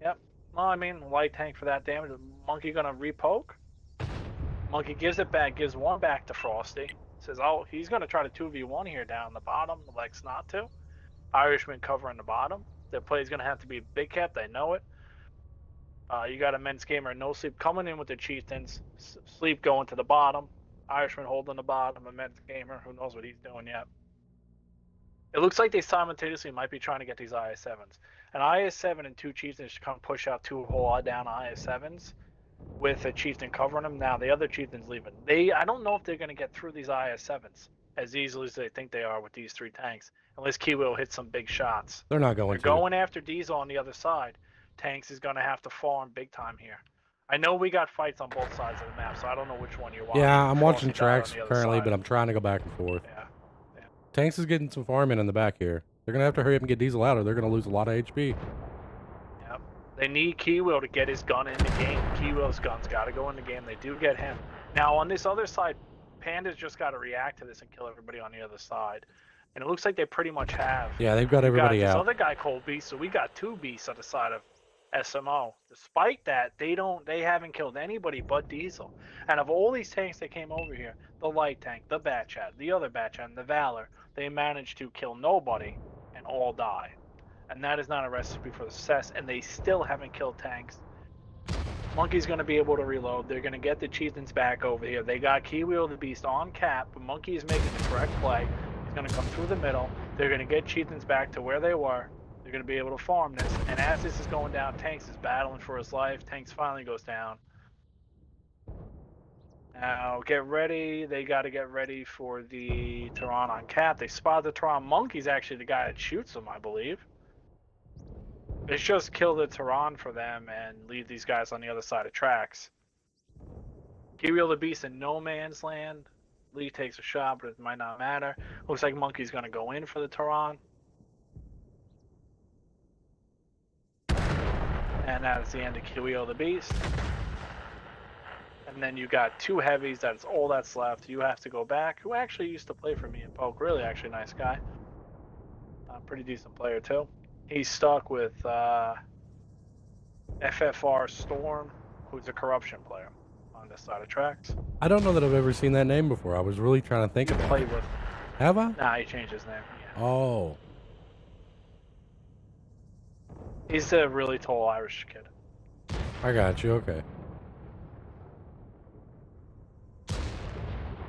Yep. Well, I mean, Light Tank for that damage. Monkey going to repoke. Monkey gives it back. Gives one back to Frosty. Says, oh, he's going to try to 2v1 here down the bottom. Elects not to. Irishman covering the bottom. Their play is going to have to be big cap. They know it. You got Immense Gamer and No Sleep coming in with the Chieftains. Sleep going to the bottom. Irishman holding the bottom. Immense Gamer, who knows what he's doing yet. It looks like they simultaneously might be trying to get these IS-7s. An IS-7 and 2 Chieftains should come push out 2 whole down IS-7s with a Chieftain covering them. Now, the other Chieftain's leaving. I don't know if they're going to get through these IS-7s as easily as they think they are with these 3 tanks, unless Kiwo hits some big shots. They're not going They're going after Diesel on the other side. Tanks is going to have to farm big time here. I know we got fights on both sides of the map, so I don't know which one you're watching. Yeah, I'm watching Frosty died on tracks the other currently, side. but I'm trying to go back and forth. Yeah. Tanks is getting some farming in the back here. They're going to have to hurry up and get Diesel out or they're going to lose a lot of HP. Yep. They need Kiwo to get his gun in the game. Kiwo's gun's got to go in the game. They do get him. Now, on this other side, Panda's just got to react to this and kill everybody on the other side. And it looks like they pretty much have. Yeah, they've got everybody This out. other guy, Cold Beast, so we got 2 beasts on the side of SMO. Despite that, they haven't killed anybody but Diesel. And of all these tanks that came over here, the Light Tank, the Batchat, the other Batchat, and the Valor, they managed to kill nobody and all die. And that is not a recipe for success, and they still haven't killed tanks. Monkey's going to be able to reload. They're going to get the Chieftains back over here. They got Kiwi the Beast on cap, but Monkey is making the correct play. He's going to come through the middle. They're going to get Chieftains back to where they were. They're going to be able to farm this. And as this is going down, Tanks is battling for his life. Tanks finally goes down. Now get ready. They got to get ready for the Tehran on Cat. They spot the Tehran. Monkey's actually the guy that shoots them, I believe. It's just kill the Tehran for them and leave these guys on the other side of tracks. Kirill the Beast in no man's land. Lee takes a shot, but it might not matter. Looks like Monkey's going to go in for the Tehran. And that's the end of Kirill the Beast. And then you got two heavies. That's all that's left. You have to go back. Who actually used to play for me in Poke. Really, actually nice guy. Pretty decent player, too. He's stuck with FFR Storm, who's a corruption player on this side of tracks. I don't know that I've ever seen that name before. I was really trying to think about Played it. with. Have I? Nah, he changed his name. Yeah. Oh. He's a really tall Irish kid. I got you. Okay.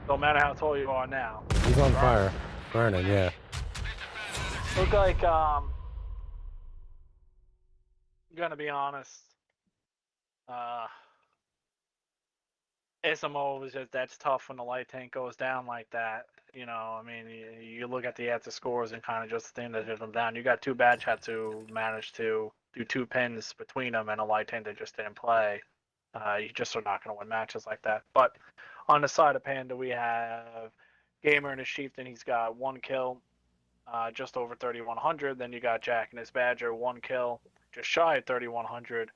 No matter how tall you are now. He's on fire. Burning, yeah. Look like, gonna be honest, SMO was just, that's tough when the light tank goes down like that. You know, I mean, you look at the after scores and kind of just the thing that hit them down. You got two bad chats who managed to do two pins between them and a light tank that just didn't play. You just are not going to win matches like that. But on the side of Panda, we have Gamer and his Chieftain. He's got one kill, just over 3,100. Then you got Jack and his Badger, one kill, just shy of 3,100.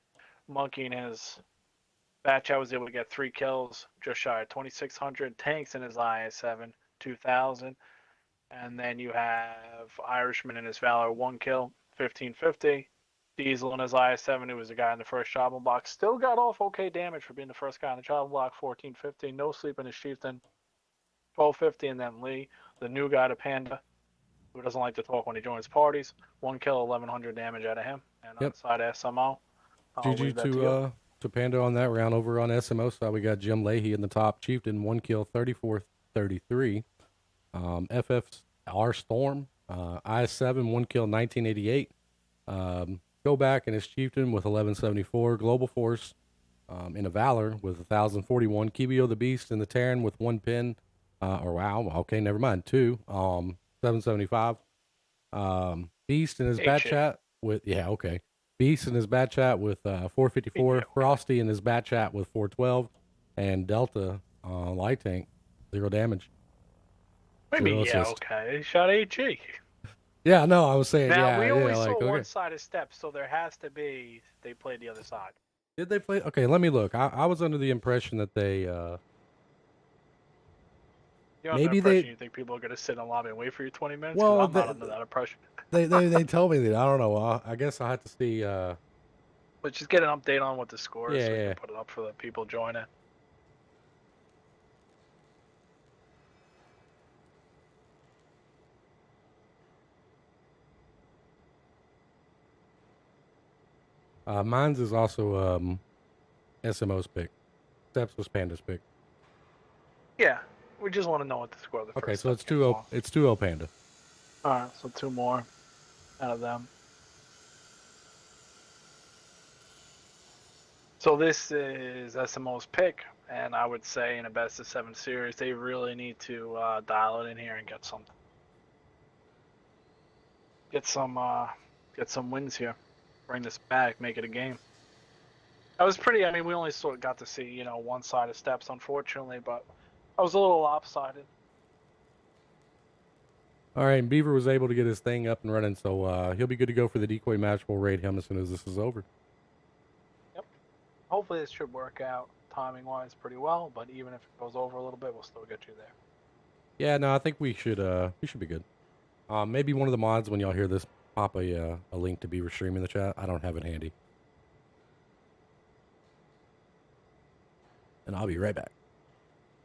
Monkey and his Batchat was able to get 3 kills, just shy of 2,600. Tanks in his IS7, 2,000. And then you have Irishman in his Valor, 1 kill, 1,550. Diesel in his IS7, who was the guy in the first chopping block, still got off okay damage for being the first guy in the chopping block, 1,450. No sleep in his Chieftain, 1,250. And then Lee, the new guy to Panda, who doesn't like to talk when he joins parties, 1 kill, 1,100 damage out of him. And on the side of SMO, GG to Panda on that round. Over on SMO side, we got Jim Leahy in the top. Chieftain, 1 kill, 34-33. FFR Storm, IS7, 1 kill, 1988. Go back and his Chieftain with 1174. Global Force in a Valor with 1041. Kibio the Beast in the Terran with 1 pin. Wow, okay, never mind. 2, 775. Beast in his bad chat with, Beast in his bad chat with 454. Frosty in his bad chat with 412. And Delta light tank, 0 damage. Maybe, okay. He shot HG. Yeah, no, I was saying, now, we only like, saw one side of steps, so there has to be, they played the other side. Did they play? Okay, let me look. I was under the impression that they, You're under the impression you think people are going to sit in the lobby and wait for you 20 minutes? Well, I'm not under that impression. they told me that. I don't know. I guess I'll have to see. Let's just get an update on what the score is so we Yeah. can put it up for the people joining. Mine's is also SMO's pick. Steps was Panda's pick. Yeah, we just want to know what the score of the first. Okay, so it's 2-0. It's 2-0 Panda. All right, so 2 more out of them. So this is SMO's pick, and I would say in a best of 7 series, they really need to dial it in here and get something. Get some wins here. Bring this back, make it a game. That was pretty. I mean, we only sort of got to see, one side of steps, unfortunately, but I was a little lopsided. All right, and Beaver was able to get his thing up and running, so he'll be good to go for the decoy match. We'll raid him as soon as this is over. Yep. Hopefully this should work out timing-wise pretty well, but even if it goes over a little bit, we'll still get you there. Yeah, no, I think we should be good. Maybe one of the mods, when y'all hear this, pop a link to Beaver stream in the chat. I don't have it handy. And I'll be right back.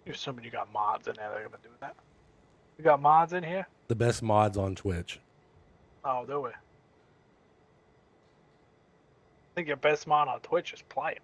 You're assuming you got mods in there that are going to do that? You got mods in here? The best mods on Twitch. Oh, do we? I think your best mod on Twitch is Play It.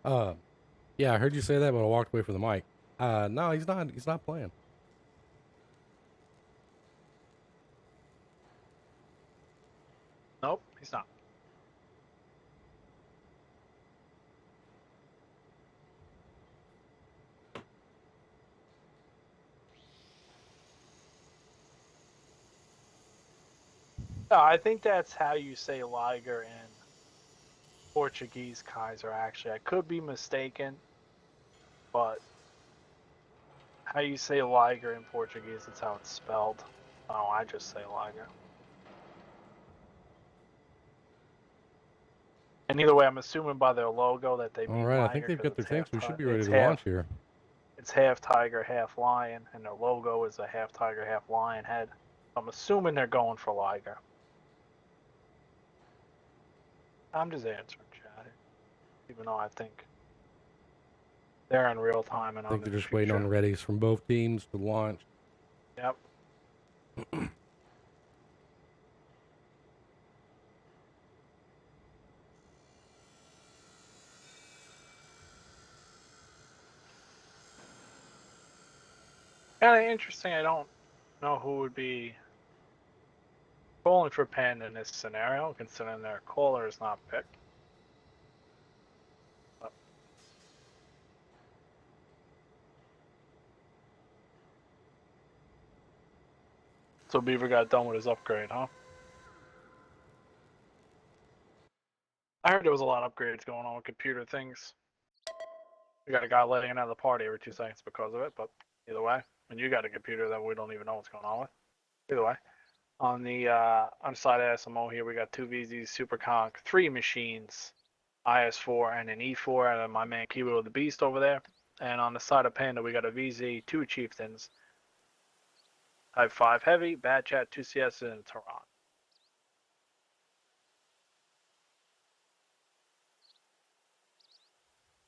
Uh, yeah, I heard you say that, but I walked away from the mic. No, he's not. He's not playing. Nope, he's not. No, I think that's how you say Liger in Portuguese, Kaiser, actually. I could be mistaken, but how you say Liger in Portuguese, that's how it's spelled. Oh, I just say Liger. And either way, I'm assuming by their logo that they All mean right, I think Liger they've because got their it's half tanks. We should be ready it's to half launch here. it's half tiger, half lion, and their logo is a half tiger, half lion head. I'm assuming they're going for Liger. I'm just answering chat, even though I think they're in real time and I I'm think in they're the just waiting on future. readies from both teams to launch. Yep. Kind of interesting. I don't know who would be calling for Penn in this scenario, considering their caller is not picked. But so Beaver got done with his upgrade, huh? I heard there was a lot of upgrades going on with computer things. We got a guy letting out of the party every 2 seconds because of it, but either way, when you got a computer that we don't even know what's going on with. Either way. On the side of SMO here, we got two VZs, SuperConk, 3 machines, IS4 and an E4, and my man Kiwo the Beast over there. And on the side of Panda, we got a VZ, 2 Chieftains, Type 5 Heavy, Bad Chat, 2 CS, and a Tehran.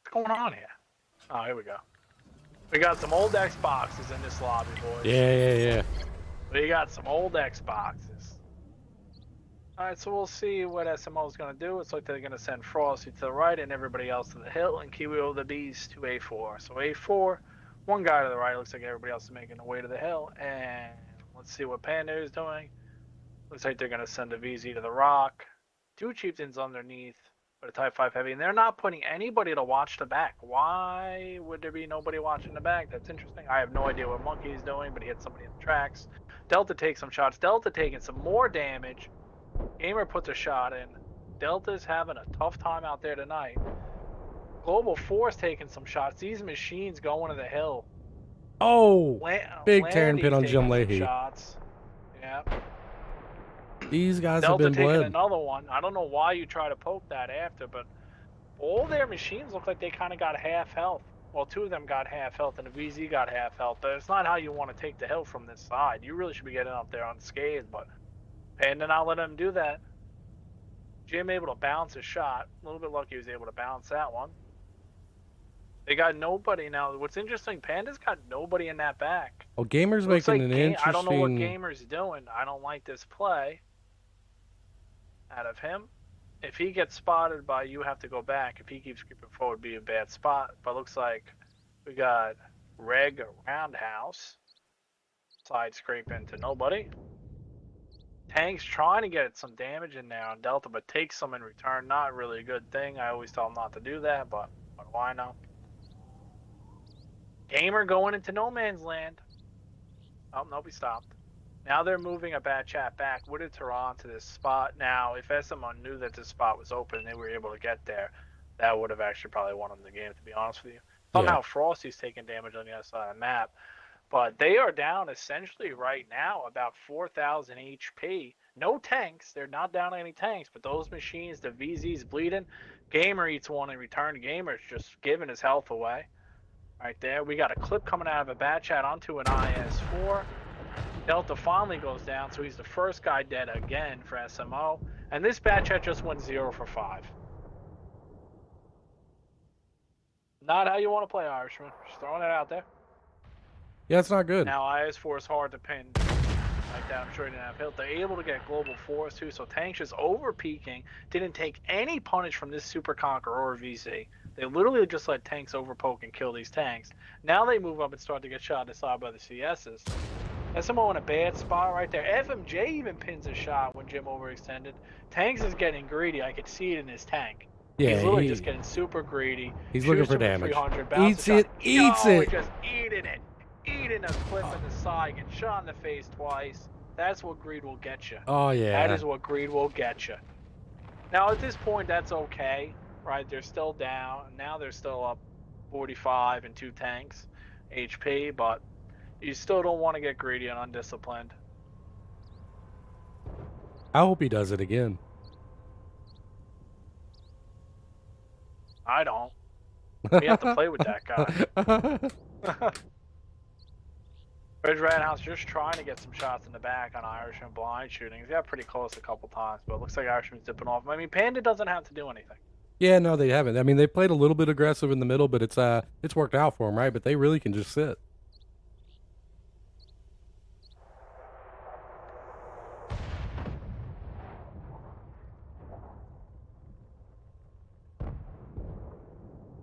What's going on here? Oh, here we go. We got some old Xboxes in this lobby, boys. Yeah. We got some old Xboxes. Alright, so we'll see what SMO is going to do. It's like they're going to send Frosty to the right and everybody else to the hill, and Kiwi the Beast to A4. So A4, one guy to the right. Looks like everybody else is making their way to the hill. And let's see what Panda is doing. Looks like they're going to send a VZ to the rock. 2 Chieftains underneath, but a Type 5 Heavy. And they're not putting anybody to watch the back. Why would there be nobody watching the back? That's interesting. I have no idea what Monkey is doing, but he hit somebody in the tracks. Delta takes some shots. Delta taking some more damage. Gamer puts a shot in. Delta's having a tough time out there tonight. Global Force taking some shots. These machines going to the hill. Oh, big Terran pit Landy's on Jim taking some Leahy. shots. Yeah. These guys Delta have been taking bled. another one. I don't know why you try to poke that after, but all their machines look like they kind of got half health. Well, 2 of them got half health, and the VZ got half health. But it's not how you want to take the hill from this side. You really should be getting up there unscathed, but Panda not letting them do that. Jim able to bounce a shot. A little bit lucky he was able to bounce that one. They got nobody now. What's interesting, Panda's got nobody in that back. Well, Gamer's Looks making like an interesting. I don't know what Gamer's doing. I don't like this play out of him. If he gets spotted by you have to go back. If he keeps creeping forward, it'd be a bad spot. But looks like we got Reg Roundhouse. Side scrape into nobody. Tank's trying to get some damage in there on Delta, but takes some in return. Not really a good thing. I always tell him not to do that, but what do I know? Gamer going into no man's land. Oh, nope, he stopped. Now they're moving a Bad Chat back with a Tehran to this spot. Now, if SMO knew that this spot was open and they were able to get there, that would have actually probably won them the game, to be honest with you. Somehow Frosty's taking damage on the other side of the map. But they are down essentially right now about 4,000 HP. No tanks. They're not down any tanks, but those machines, the VZ's bleeding. Gamer eats one in return. Gamer's just giving his health away. Right there. We got a clip coming out of a Bad Chat onto an IS4. Delta finally goes down, so he's the first guy dead again for SMO. And this Bad Chat just went 0 for 5. Not how you want to play, Irishman. Just throwing it out there. Yeah, it's not good. Now, IS4 is hard to pin like that. I'm sure he didn't have hilt. They're able to get Global Force too, so Tank's just over peaking. Didn't take any punish from this Super Conqueror or VZ. They literally just let tanks overpoke and kill these tanks. Now they move up and start to get shot aside by the CSs. SMO in a bad spot right there. FMJ even pins a shot when Jim overextended. Tanks is getting greedy. I could see it in his tank. Yeah, He's literally just getting super greedy. he's looking for Shoots him with damage. 300, bounces Eats it, shot. eats Yo, it. just eating it. Eating a clip in the side, getting shot in the face twice. That's what greed will get you. Oh yeah. That is what greed will get you. Now at this point, that's okay, right? They're still down. Now they're still up 45 and 2 tanks HP, but you still don't want to get greedy and undisciplined. I hope he does it again. I don't. We have to play with that guy. Red House just trying to get some shots in the back on Irishman blind shooting. He's got pretty close a couple times, but it looks like Irishman's dipping off. I mean, Panda doesn't have to do anything. Yeah, no, they haven't. I mean, they played a little bit aggressive in the middle, but it's worked out for them, right? But they really can just sit.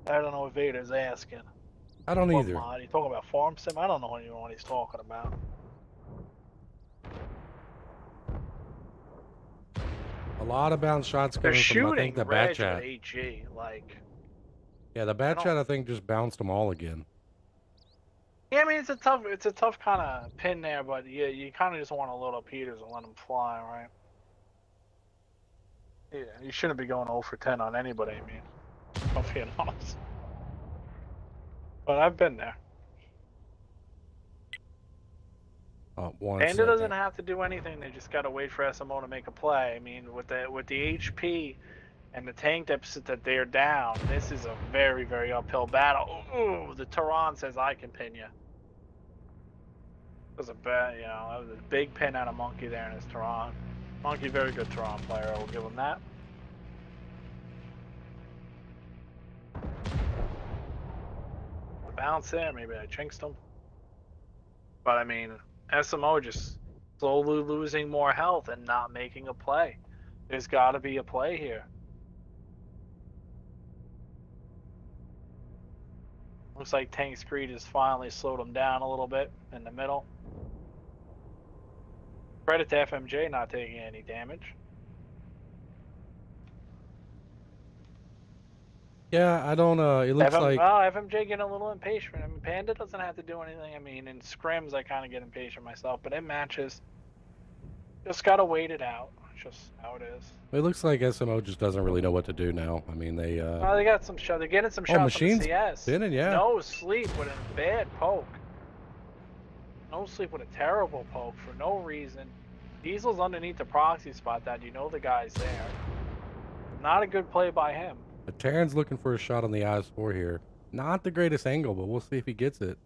I don't know what Vader's asking. I don't What either. mod? He's talking about farm sim? I don't know even what he's talking about. A lot of bounce shots They're coming from, I shooting think, the bat Reg chat. with HE, like... Yeah, the bat don't- chat, I think, just bounced them all again. Yeah, I mean, it's a tough kind of pin there, but yeah, you kind of just want to load up heaters and let them fly, right? Yeah, you shouldn't be going 0 for 10 on anybody, I mean. If being honest. But I've been there. Oh, one Panda second. doesn't have to do anything. They just gotta wait for SMO to make a play. I mean, with the HP and the tank deficit that they're down, this is a very, very uphill battle. Ooh, the Tehran says I can pin you. It was a bad, you know, that was a big pin out of Monkey there in his Tehran. Monkey, very good Tehran player. I will give him that. The bounce there, maybe I jinxed him. But I mean, SMO just slowly losing more health and not making a play. There's got to be a play here. Looks like Tank Screed has finally slowed him down a little bit in the middle. Credit to FMJ not taking any damage. Yeah, I don't, it looks like... FMJ getting a little impatient. I mean, Panda doesn't have to do anything. I mean, in scrims, I kind of get impatient myself, but in matches, just got to wait it out. Just how it is. It looks like SMO just doesn't really know what to do now. I mean, they They got some shot. They're getting some shots Machines on the CS. spinning, yeah. No sleep with a bad poke. No sleep with a terrible poke for no reason. Diesel's underneath the proxy spot that you know the guy's there. Not a good play by him. But Terran's looking for a shot on the IS-4 here. Not the greatest angle, but we'll see if he gets it.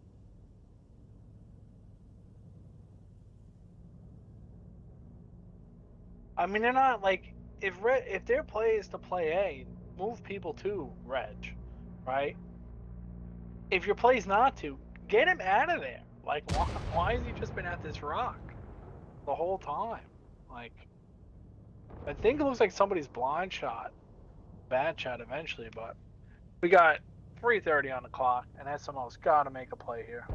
I mean, they're not like if their play is to play A, move people to Reg, right? If your play is not to, get him out of there. Like, why has he just been at this rock the whole time? Like, I think it looks like somebody's blind shot, bad shot eventually, but we got 3:30 on the clock, and SMO's got to make a play here.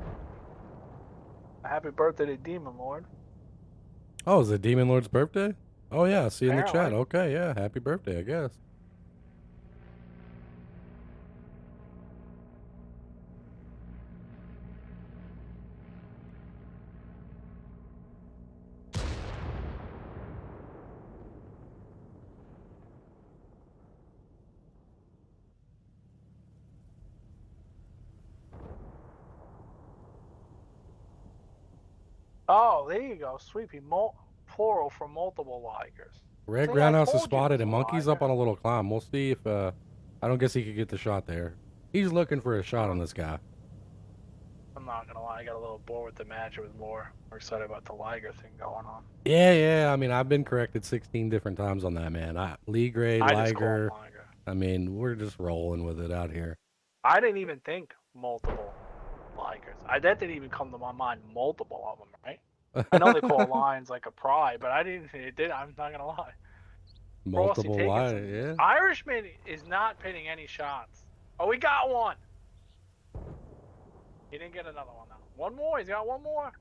Happy birthday to Demon Lord. Oh, is it Demon Lord's birthday? Oh yeah, I see in the chat. Apparently. Okay, yeah, happy birthday, I guess. Oh, there you go, Sweepy. Plural for multiple likers. Red See, I Groundhouse is told you spotted, it and was a Monkey's up liger. on a little climb. We'll see if, I don't guess he could get the shot there. He's looking for a shot on this guy. I'm not gonna lie, I got a little bored with the match. I was more excited about the Liger thing going on. Yeah, I mean, I've been corrected 16 different times on that, man. Lee Grade, I just call him Liger. Liger. I mean, we're just rolling with it out here. I didn't even think multiple Ligers. That didn't even come to my mind. Multiple of them, right? I know they call lines like a pry, but I didn't. It did. I'm not gonna lie. Multiple taking lie, some- yeah. Irishman is not pinning any shots Oh, we got one. He didn't get another one, though. One more. He's got one more.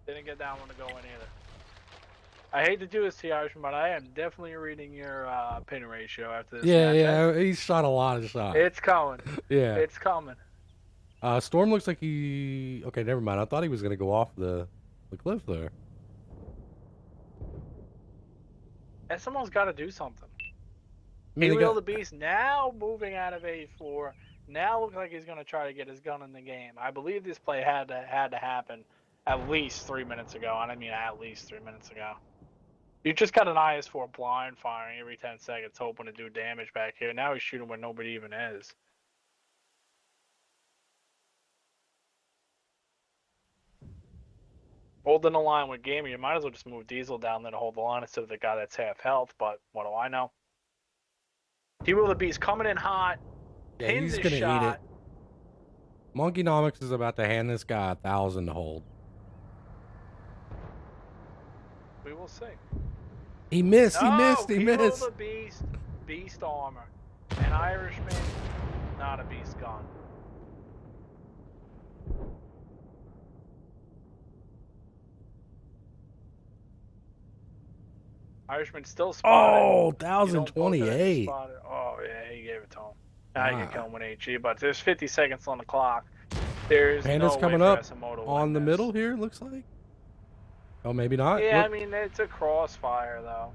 Didn't get that one to go in either. I hate to do this to you, Irishman, but I am definitely reading your pin ratio after this Yeah, match. yeah, he shot a lot of shots. It's coming. Yeah. It's coming. Storm looks like he. Okay, never mind. I thought he was gonna go off the cliff there. SMO's got to do something. I mean, He will the Beast now moving out of A4. Now looks like he's going to try to get his gun in the game. I believe this play had to happen at least 3 minutes ago. And I mean at least 3 minutes ago. You just got an IS-4 blind firing every 10 seconds, hoping to do damage back here. Now he's shooting where nobody even is. Holding the line with Gamer, you might as well just move Diesel down there to hold the line instead of the guy that's half health. But what do I know? He will the Beast coming in hot. Yeah, Pins he's his gonna shot. eat it. Monkeynomics is about to hand this guy 1,000 to hold. We will see. He missed. No, He missed. He Hero missed. the Beast, Beast armor, an Irishman, not a Beast gun. Irishman still spotted. Oh, You don't poke it if you 1,028. spot it. Oh yeah, he gave it to him. Now you can Wow. kill him with HE, but there's 50 seconds on the clock. There's Panda's no way coming for up SMO to on win the this. middle here, it looks like. Oh, maybe not. Yeah, Look. I mean it's a crossfire though.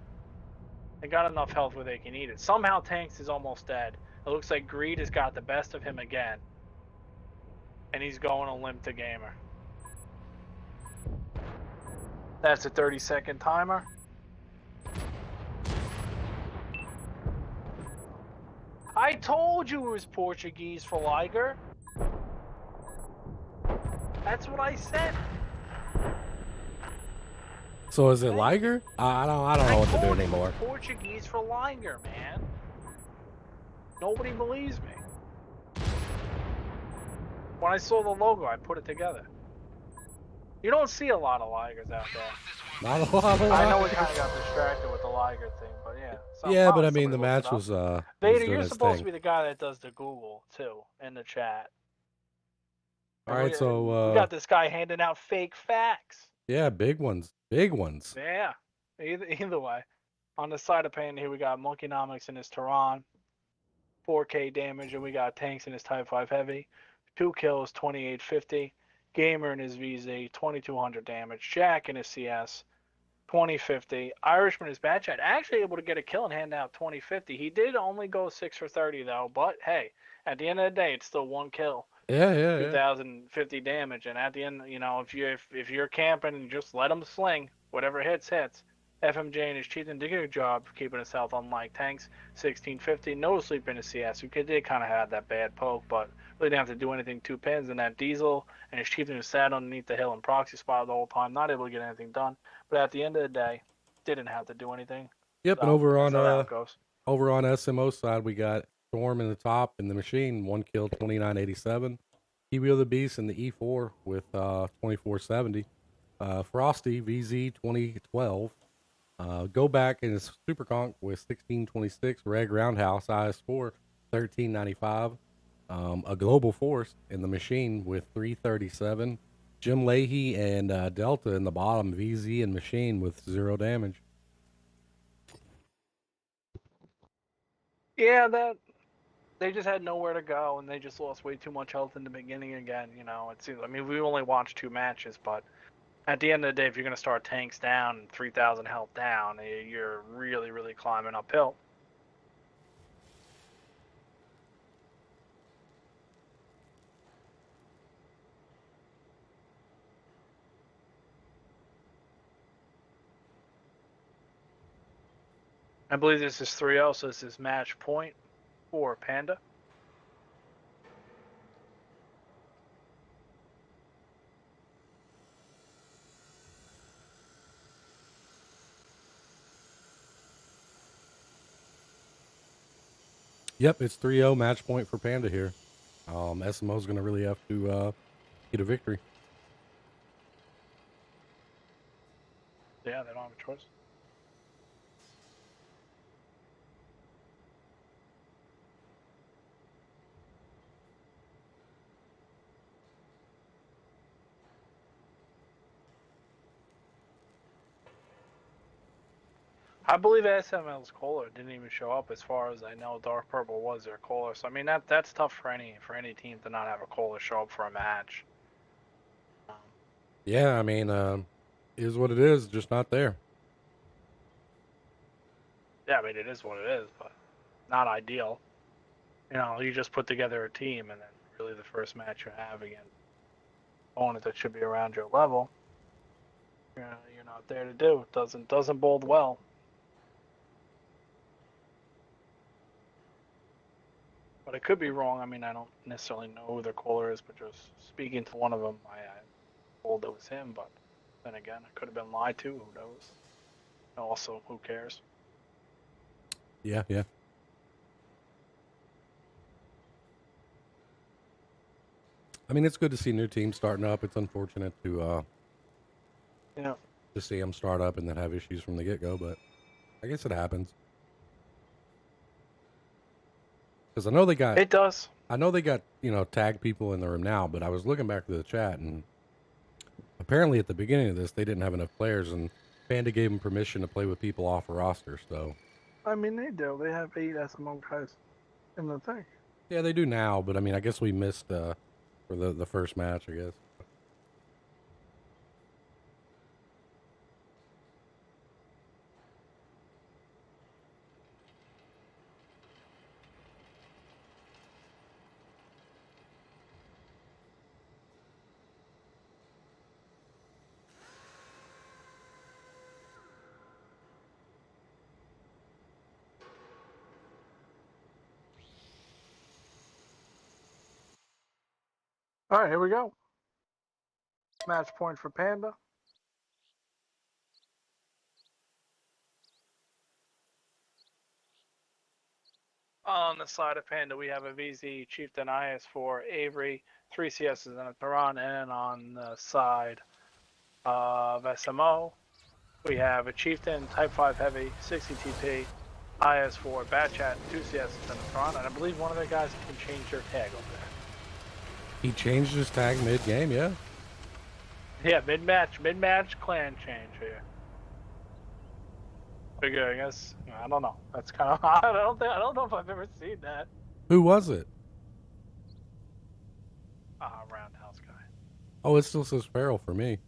They got enough health where they can eat it. Somehow Tanks is almost dead. It looks like Greed has got the best of him again. And he's going a limp to Gamer. That's a 30-second timer. I told you it was Portuguese for Liger. That's what I said. So is it Liger? I don't know what to do told you anymore. it was Portuguese for Liger, man. Nobody believes me. When I saw the logo, I put it together. You don't see a lot of Ligers out there. Not a lot of I know we Ligers. kind of got distracted with the Liger thing, but yeah. Yeah, but I Probably mean the somebody match looked it up. was Vader, doing you're its supposed to thing. be the guy that does the Google too in the chat. All right, so we got this guy handing out fake facts. yeah, big ones, big ones. Yeah, either way. On the side of Panda here, we got Monkeynomics in his Tehran, 4K damage, and we got Tanks in his Type 5 Heavy, 2 kills, 2850. Gamer in his VZ, 2200 damage. Jack in his CS, 2050. Irishman is bad chat. Actually able to get a kill and hand out 2050. He did only go 6 for 30 though, but hey, at the end of the day, it's still 1 kill. Yeah. 2050 damage, and at the end, you know, if you're camping and just let him sling, whatever hits. FMJ and his Chieftain did a good job keeping his health, unlike Tanks. 1650, no sleep in his CS, who did kind of have that bad poke, but really didn't have to do anything. 2 pins, and that Diesel and his Chieftain who sat underneath the hill and proxy spot the whole time, not able to get anything done. But at the end of the day, didn't have to do anything. Yep, So, and over that's how on that goes. SMO side, we got Storm in the top in the machine, 1 kill, 2987. Hero the Beast in the E4 with 2470. Frosty VZ 2012. Go back in his Super Conk with 1626. Reg Roundhouse IS4 1395. A Global Force in the machine with 337. Jim Leahy and Delta in the bottom, VZ and machine with 0 damage. Yeah, they just had nowhere to go, and they just lost way too much health in the beginning again. You know, it seems. I mean, we only watched 2 matches, but at the end of the day, if you're going to start Tanks down and 3,000 health down, you're really, really climbing uphill. I believe this is 3-0, so this is match point for Panda. Yep, it's 3-0 match point for Panda here. SMO's going to really have to get a victory. Yeah, they don't have a choice. I believe SML's Kohler didn't even show up. As far as I know, Dark Purple was their Kohler. So I mean that's tough for any team to not have a Kohler show up for a match. Yeah, I mean, is what it is, just not there. Yeah, I mean it is what it is, but not ideal. You know, you just put together a team, and then really the first match you have against an opponent that should be around your level, you're not there to do. It doesn't bode well. But I could be wrong. I mean, I don't necessarily know who their caller is, but just speaking to one of them, I told it was him. But then again, I could have been lied to. Who knows? Also, who cares? Yeah, yeah. I mean, it's good to see new teams starting up. It's unfortunate to see them start up and then have issues from the get-go, but I guess it happens. Because I know they got... It does. I know they got, tag people in the room now, but I was looking back to the chat, and apparently at the beginning of this, they didn't have enough players, and Panda gave them permission to play with people off a roster, so... I mean, they do. They have 8 SMO guys in the thing. Yeah, they do now, but I mean, I guess we missed for the first match, I guess. All right, here we go. Match point for Panda. On the side of Panda, we have a VZ, Chieftain IS4, Avery, 3 CSs and a Tehran, and on the side of SMO, we have a Chieftain, Type 5 Heavy, 60 TP, IS4, Bat Chat, 2 CSs and a Tehran, and I believe one of their guys can change their tag over there. He changed his tag mid-game, yeah? Yeah, mid-match clan change here. Figure, I guess, I don't know. That's kind of odd. I don't know if I've ever seen that. Who was it? Roundhouse guy. Oh, it still says Feral for me.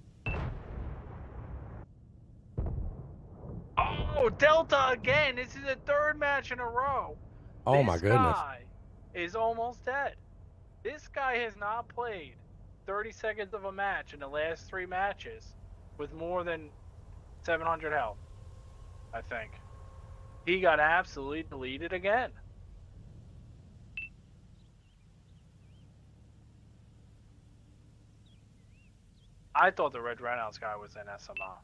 Oh, Delta again. This is the 3rd match in a row. Oh, my goodness. This guy is almost dead. This guy has not played 30 seconds of a match in the last 3 matches with more than 700 health, I think. He got absolutely deleted again. I thought the Red Roundhouse guy was in SMO.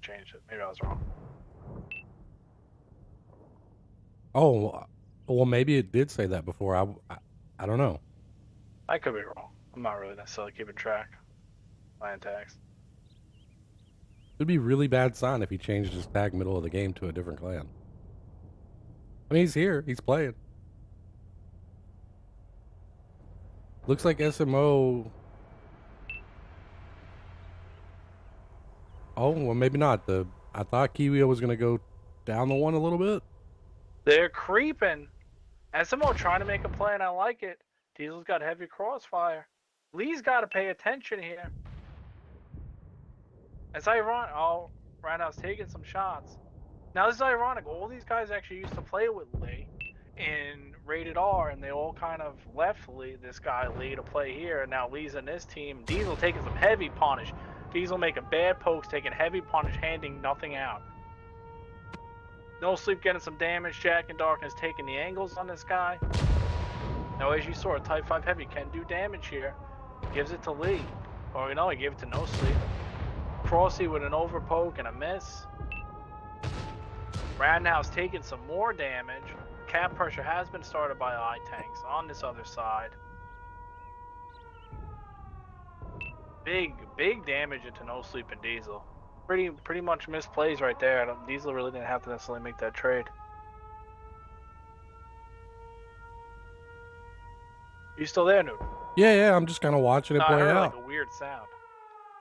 Changed it. Maybe I was wrong. Oh, well, maybe it did say that before. I don't know. I could be wrong. I'm not really necessarily keeping track. Clan tags. It'd be a really bad sign if he changed his tag middle of the game to a different clan. I mean, he's here. He's playing. Looks like SMO... Oh, well, maybe not. I thought Kiwio was going to go down the one a little bit. They're creeping. SMO trying to make a play, and I like it. Diesel's got heavy crossfire. Lee's got to pay attention here. It's ironic. Oh, Roundhouse taking some shots. Now, this is ironic. All these guys actually used to play with Lee in Rated R, and they all kind of left this guy Lee to play here. And now Lee's in this team. Diesel taking some heavy punish. Diesel making bad pokes, taking heavy punish, handing nothing out. No Sleep getting some damage. Jack in Darkness taking the angles on this guy. Now, as you saw, Type 5 Heavy can do damage here. Gives it to Lee. Or, he gave it to No Sleep. Crossy with an overpoke and a miss. Roundhouse taking some more damage. Cap pressure has been started by I-Tanks on this other side. Big damage into No Sleep and Diesel. Pretty much misplays right there. Diesel really didn't have to necessarily make that trade. You still there, Noodle? Yeah, I'm just kind of watching it play I heard out. like a weird sound.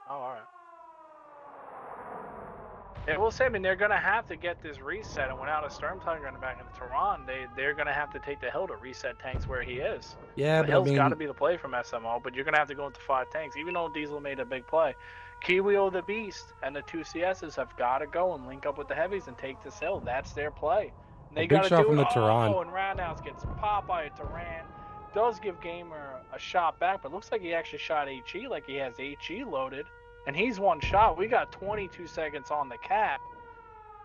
Oh, all right. I will say, I mean, they're gonna have to get this reset, and without a Storm Tiger in the back into Tehran, they're gonna have to take the hill to reset tanks where he is. Yeah, The but I hill's got to mean, be the play from SMO, but you're gonna have to go into 5 tanks, even though Diesel made a big play. Kiwio the Beast and the 2 CSs have got to go and link up with the heavies and take this hill. That's their play. And a they big got to shot do from it. the Tehran. Oh, and Roundhouse gets popped by a Tehran. Does give Gamer a shot back, but looks like he actually shot HE like he has HE loaded. And he's one shot. We got 22 seconds on the cap.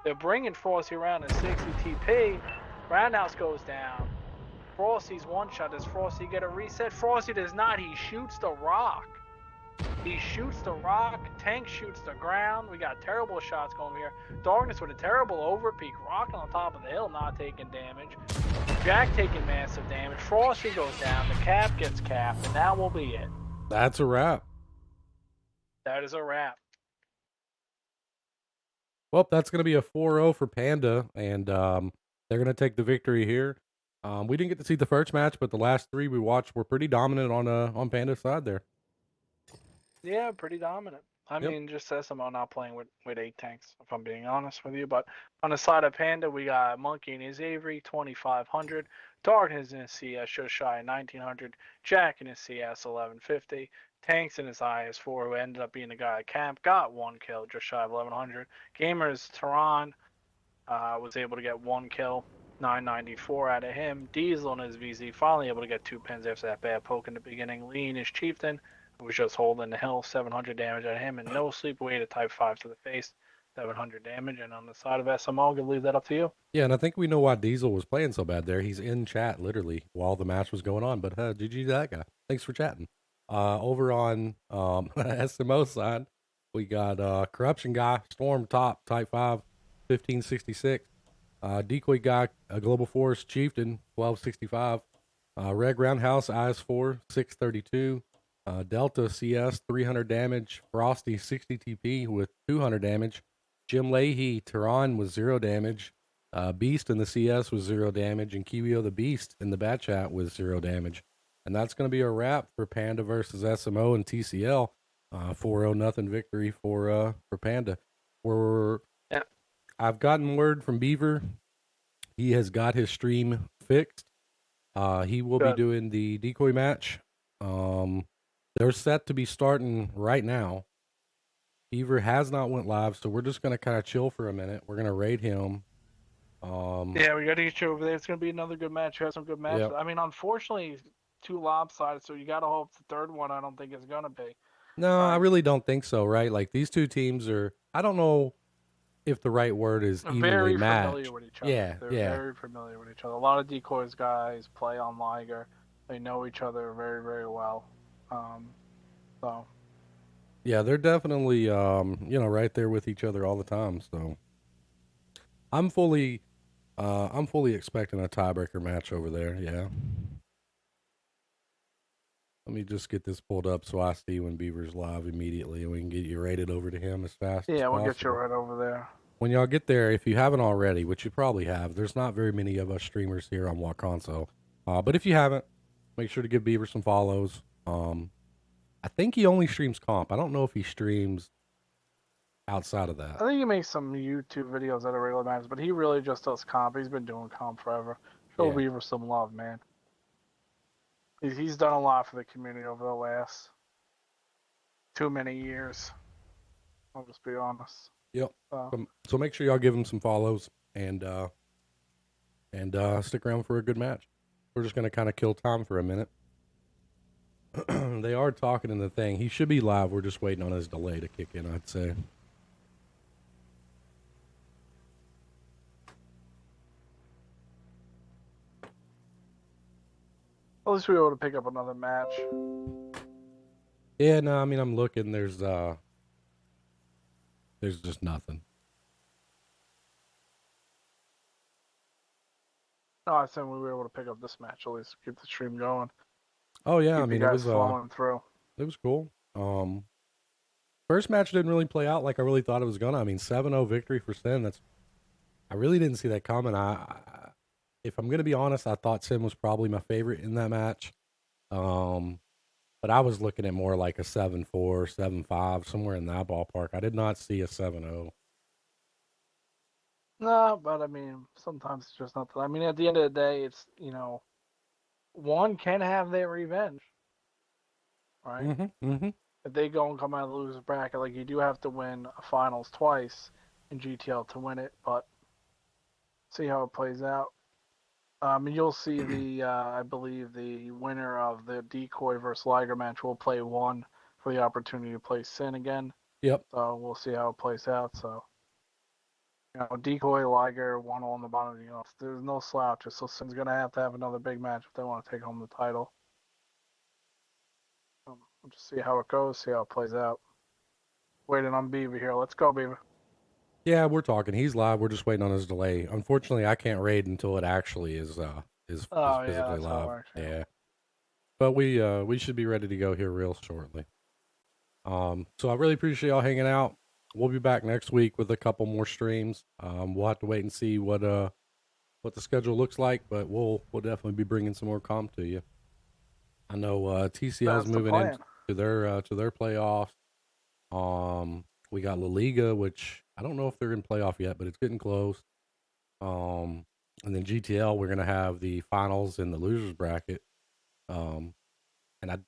They're bringing Frosty around in 60 TP. Roundhouse goes down. Frosty's one shot. Does Frosty get a reset? Frosty does not. He shoots the rock. He shoots the rock. Tank shoots the ground. We got terrible shots going here. Darkness with a terrible overpeak. Rocking on top of the hill, not taking damage. Jack taking massive damage. Frosty goes down. The cap gets capped, and that will be it. That's a wrap. That is a wrap. Well, that's going to be a 4-0 for Panda, and they're going to take the victory here. We didn't get to see the first match, but the last 3 we watched were pretty dominant on Panda's side there. Yeah, pretty dominant. I Yep. mean, just SMO not playing with 8 tanks, if I'm being honest with you. But on the side of Panda, we got Monkey and his Avery, 2,500. Darkness in his CS, just shy of 1,900. Jack in his CS, 1,150. Tanks in his IS4, who ended up being the guy at camp, got 1 kill, just shy of 1,100. Gamers, Tehran was able to get 1 kill, 994 out of him. Diesel and his VZ finally able to get 2 pins after that bad poke in the beginning. Lean, his Chieftain, who was just holding the hill, 700 damage out of him, and no sleep away to type 5 to the face, 700 damage. And on the side of SMO, I'm going to leave that up to you. Yeah, and I think we know why Diesel was playing so bad there. He's in chat literally while the match was going on. But GG to that guy. Thanks for chatting. Over on SMO side, we got Corruption Guy, Storm Top, Type 5, 1566. Decoy Guy, Global Force, Chieftain, 1265. Reg Roundhouse, IS4, 632. Delta CS, 300 damage. Frosty, 60 TP with 200 damage. Jim Leahy, Tehran was 0 damage. Beast in the CS was 0 damage. And Kiwio the Beast in the bat chat was 0 damage. And that's going to be a wrap for Panda versus SMO and TCL. 4-0 nothing victory for Panda. Yeah. I've gotten word from Beaver. He has got his stream fixed. He will be doing the decoy match. They're set to be starting right now. Beaver has not went live, so we're just gonna kind of chill for a minute. We're gonna raid him. Yeah, we got to get you over there. It's going to be another good match. You have some good matches. Yep. I mean, unfortunately, 2 lopsided, so you got to hope the third one, I don't think is going to be. No, I Right. really don't think so. Right? Like these two teams are. I don't know if the right word is evenly Very matched. familiar with each other. Yeah, They're yeah. very familiar with each other. A lot of decoys guys play on Liger. They know each other very, very well. So Yeah, they're definitely right there with each other all the time. So I'm fully expecting a tiebreaker match over there. Yeah. Let me just get this pulled up so I see when Beaver's live immediately, and we can get you rated over to him as fast as yeah, we'll possible. get you right over there. When y'all get there, if you haven't already, which you probably have, there's not very many of us streamers here on What Console. But if you haven't, make sure to give Beaver some follows. I think he only streams comp. I don't know if he streams outside of that. I think he makes some YouTube videos that are regular matches, but he really just does comp. He's been doing comp forever. Show Yeah. Beaver some love, man. He's done a lot for the community over the last too many years. I'll just be honest. Yep. So make sure y'all give him some follows and stick around for a good match. We're just gonna kind of kill time for a minute. They are talking in the thing. He should be live. We're just waiting on his delay to kick in, I'd say. At least we were able to pick up another match. Yeah, no, I mean I'm looking. There's just nothing. No, I think we were able to pick up this match. At least keep the stream going. Oh yeah, Keep I mean the it guys was flowing through. It was cool. First match didn't really play out like I really thought it was gonna. I mean 7-0 victory for SYN. I really didn't see that coming. If I'm gonna be honest, I thought SYN was probably my favorite in that match. But I was looking at more like a 7-4, 7-5, somewhere in that ballpark. I did not see a 7-0. No, but I mean, sometimes it's just not. I mean, at the end of the day, it's one can have their revenge, right? Mm-hmm. Mm-hmm. If they go and come out of the loser's bracket, like you do have to win a finals twice in GTL to win it, but see how it plays out. And you'll see I believe the winner of the Decoy versus Liger match will play one for the opportunity to play SYN again. Yep. So we'll see how it plays out. So, Decoy, Liger, one on the bottom. There's no slouches. So SYN's gonna have another big match if they want to take home the title. We'll just see how it goes, see how it plays out. Waiting on Beaver here. Let's go, Beaver. Yeah, we're talking. He's live. We're just waiting on his delay. Unfortunately, I can't raid until it actually is Oh yeah, physically that's how it live. works. Yeah. But we should be ready to go here real shortly. So I really appreciate y'all hanging out. We'll be back next week with a couple more streams. We'll have to wait and see what the schedule looks like, but we'll definitely be bringing some more comp to you. I know TCL's That's the moving plan. into their playoffs. We got La Liga, which I don't know if they're in playoff yet, but it's getting close. And then GTL, we're gonna have the finals in the losers bracket. And I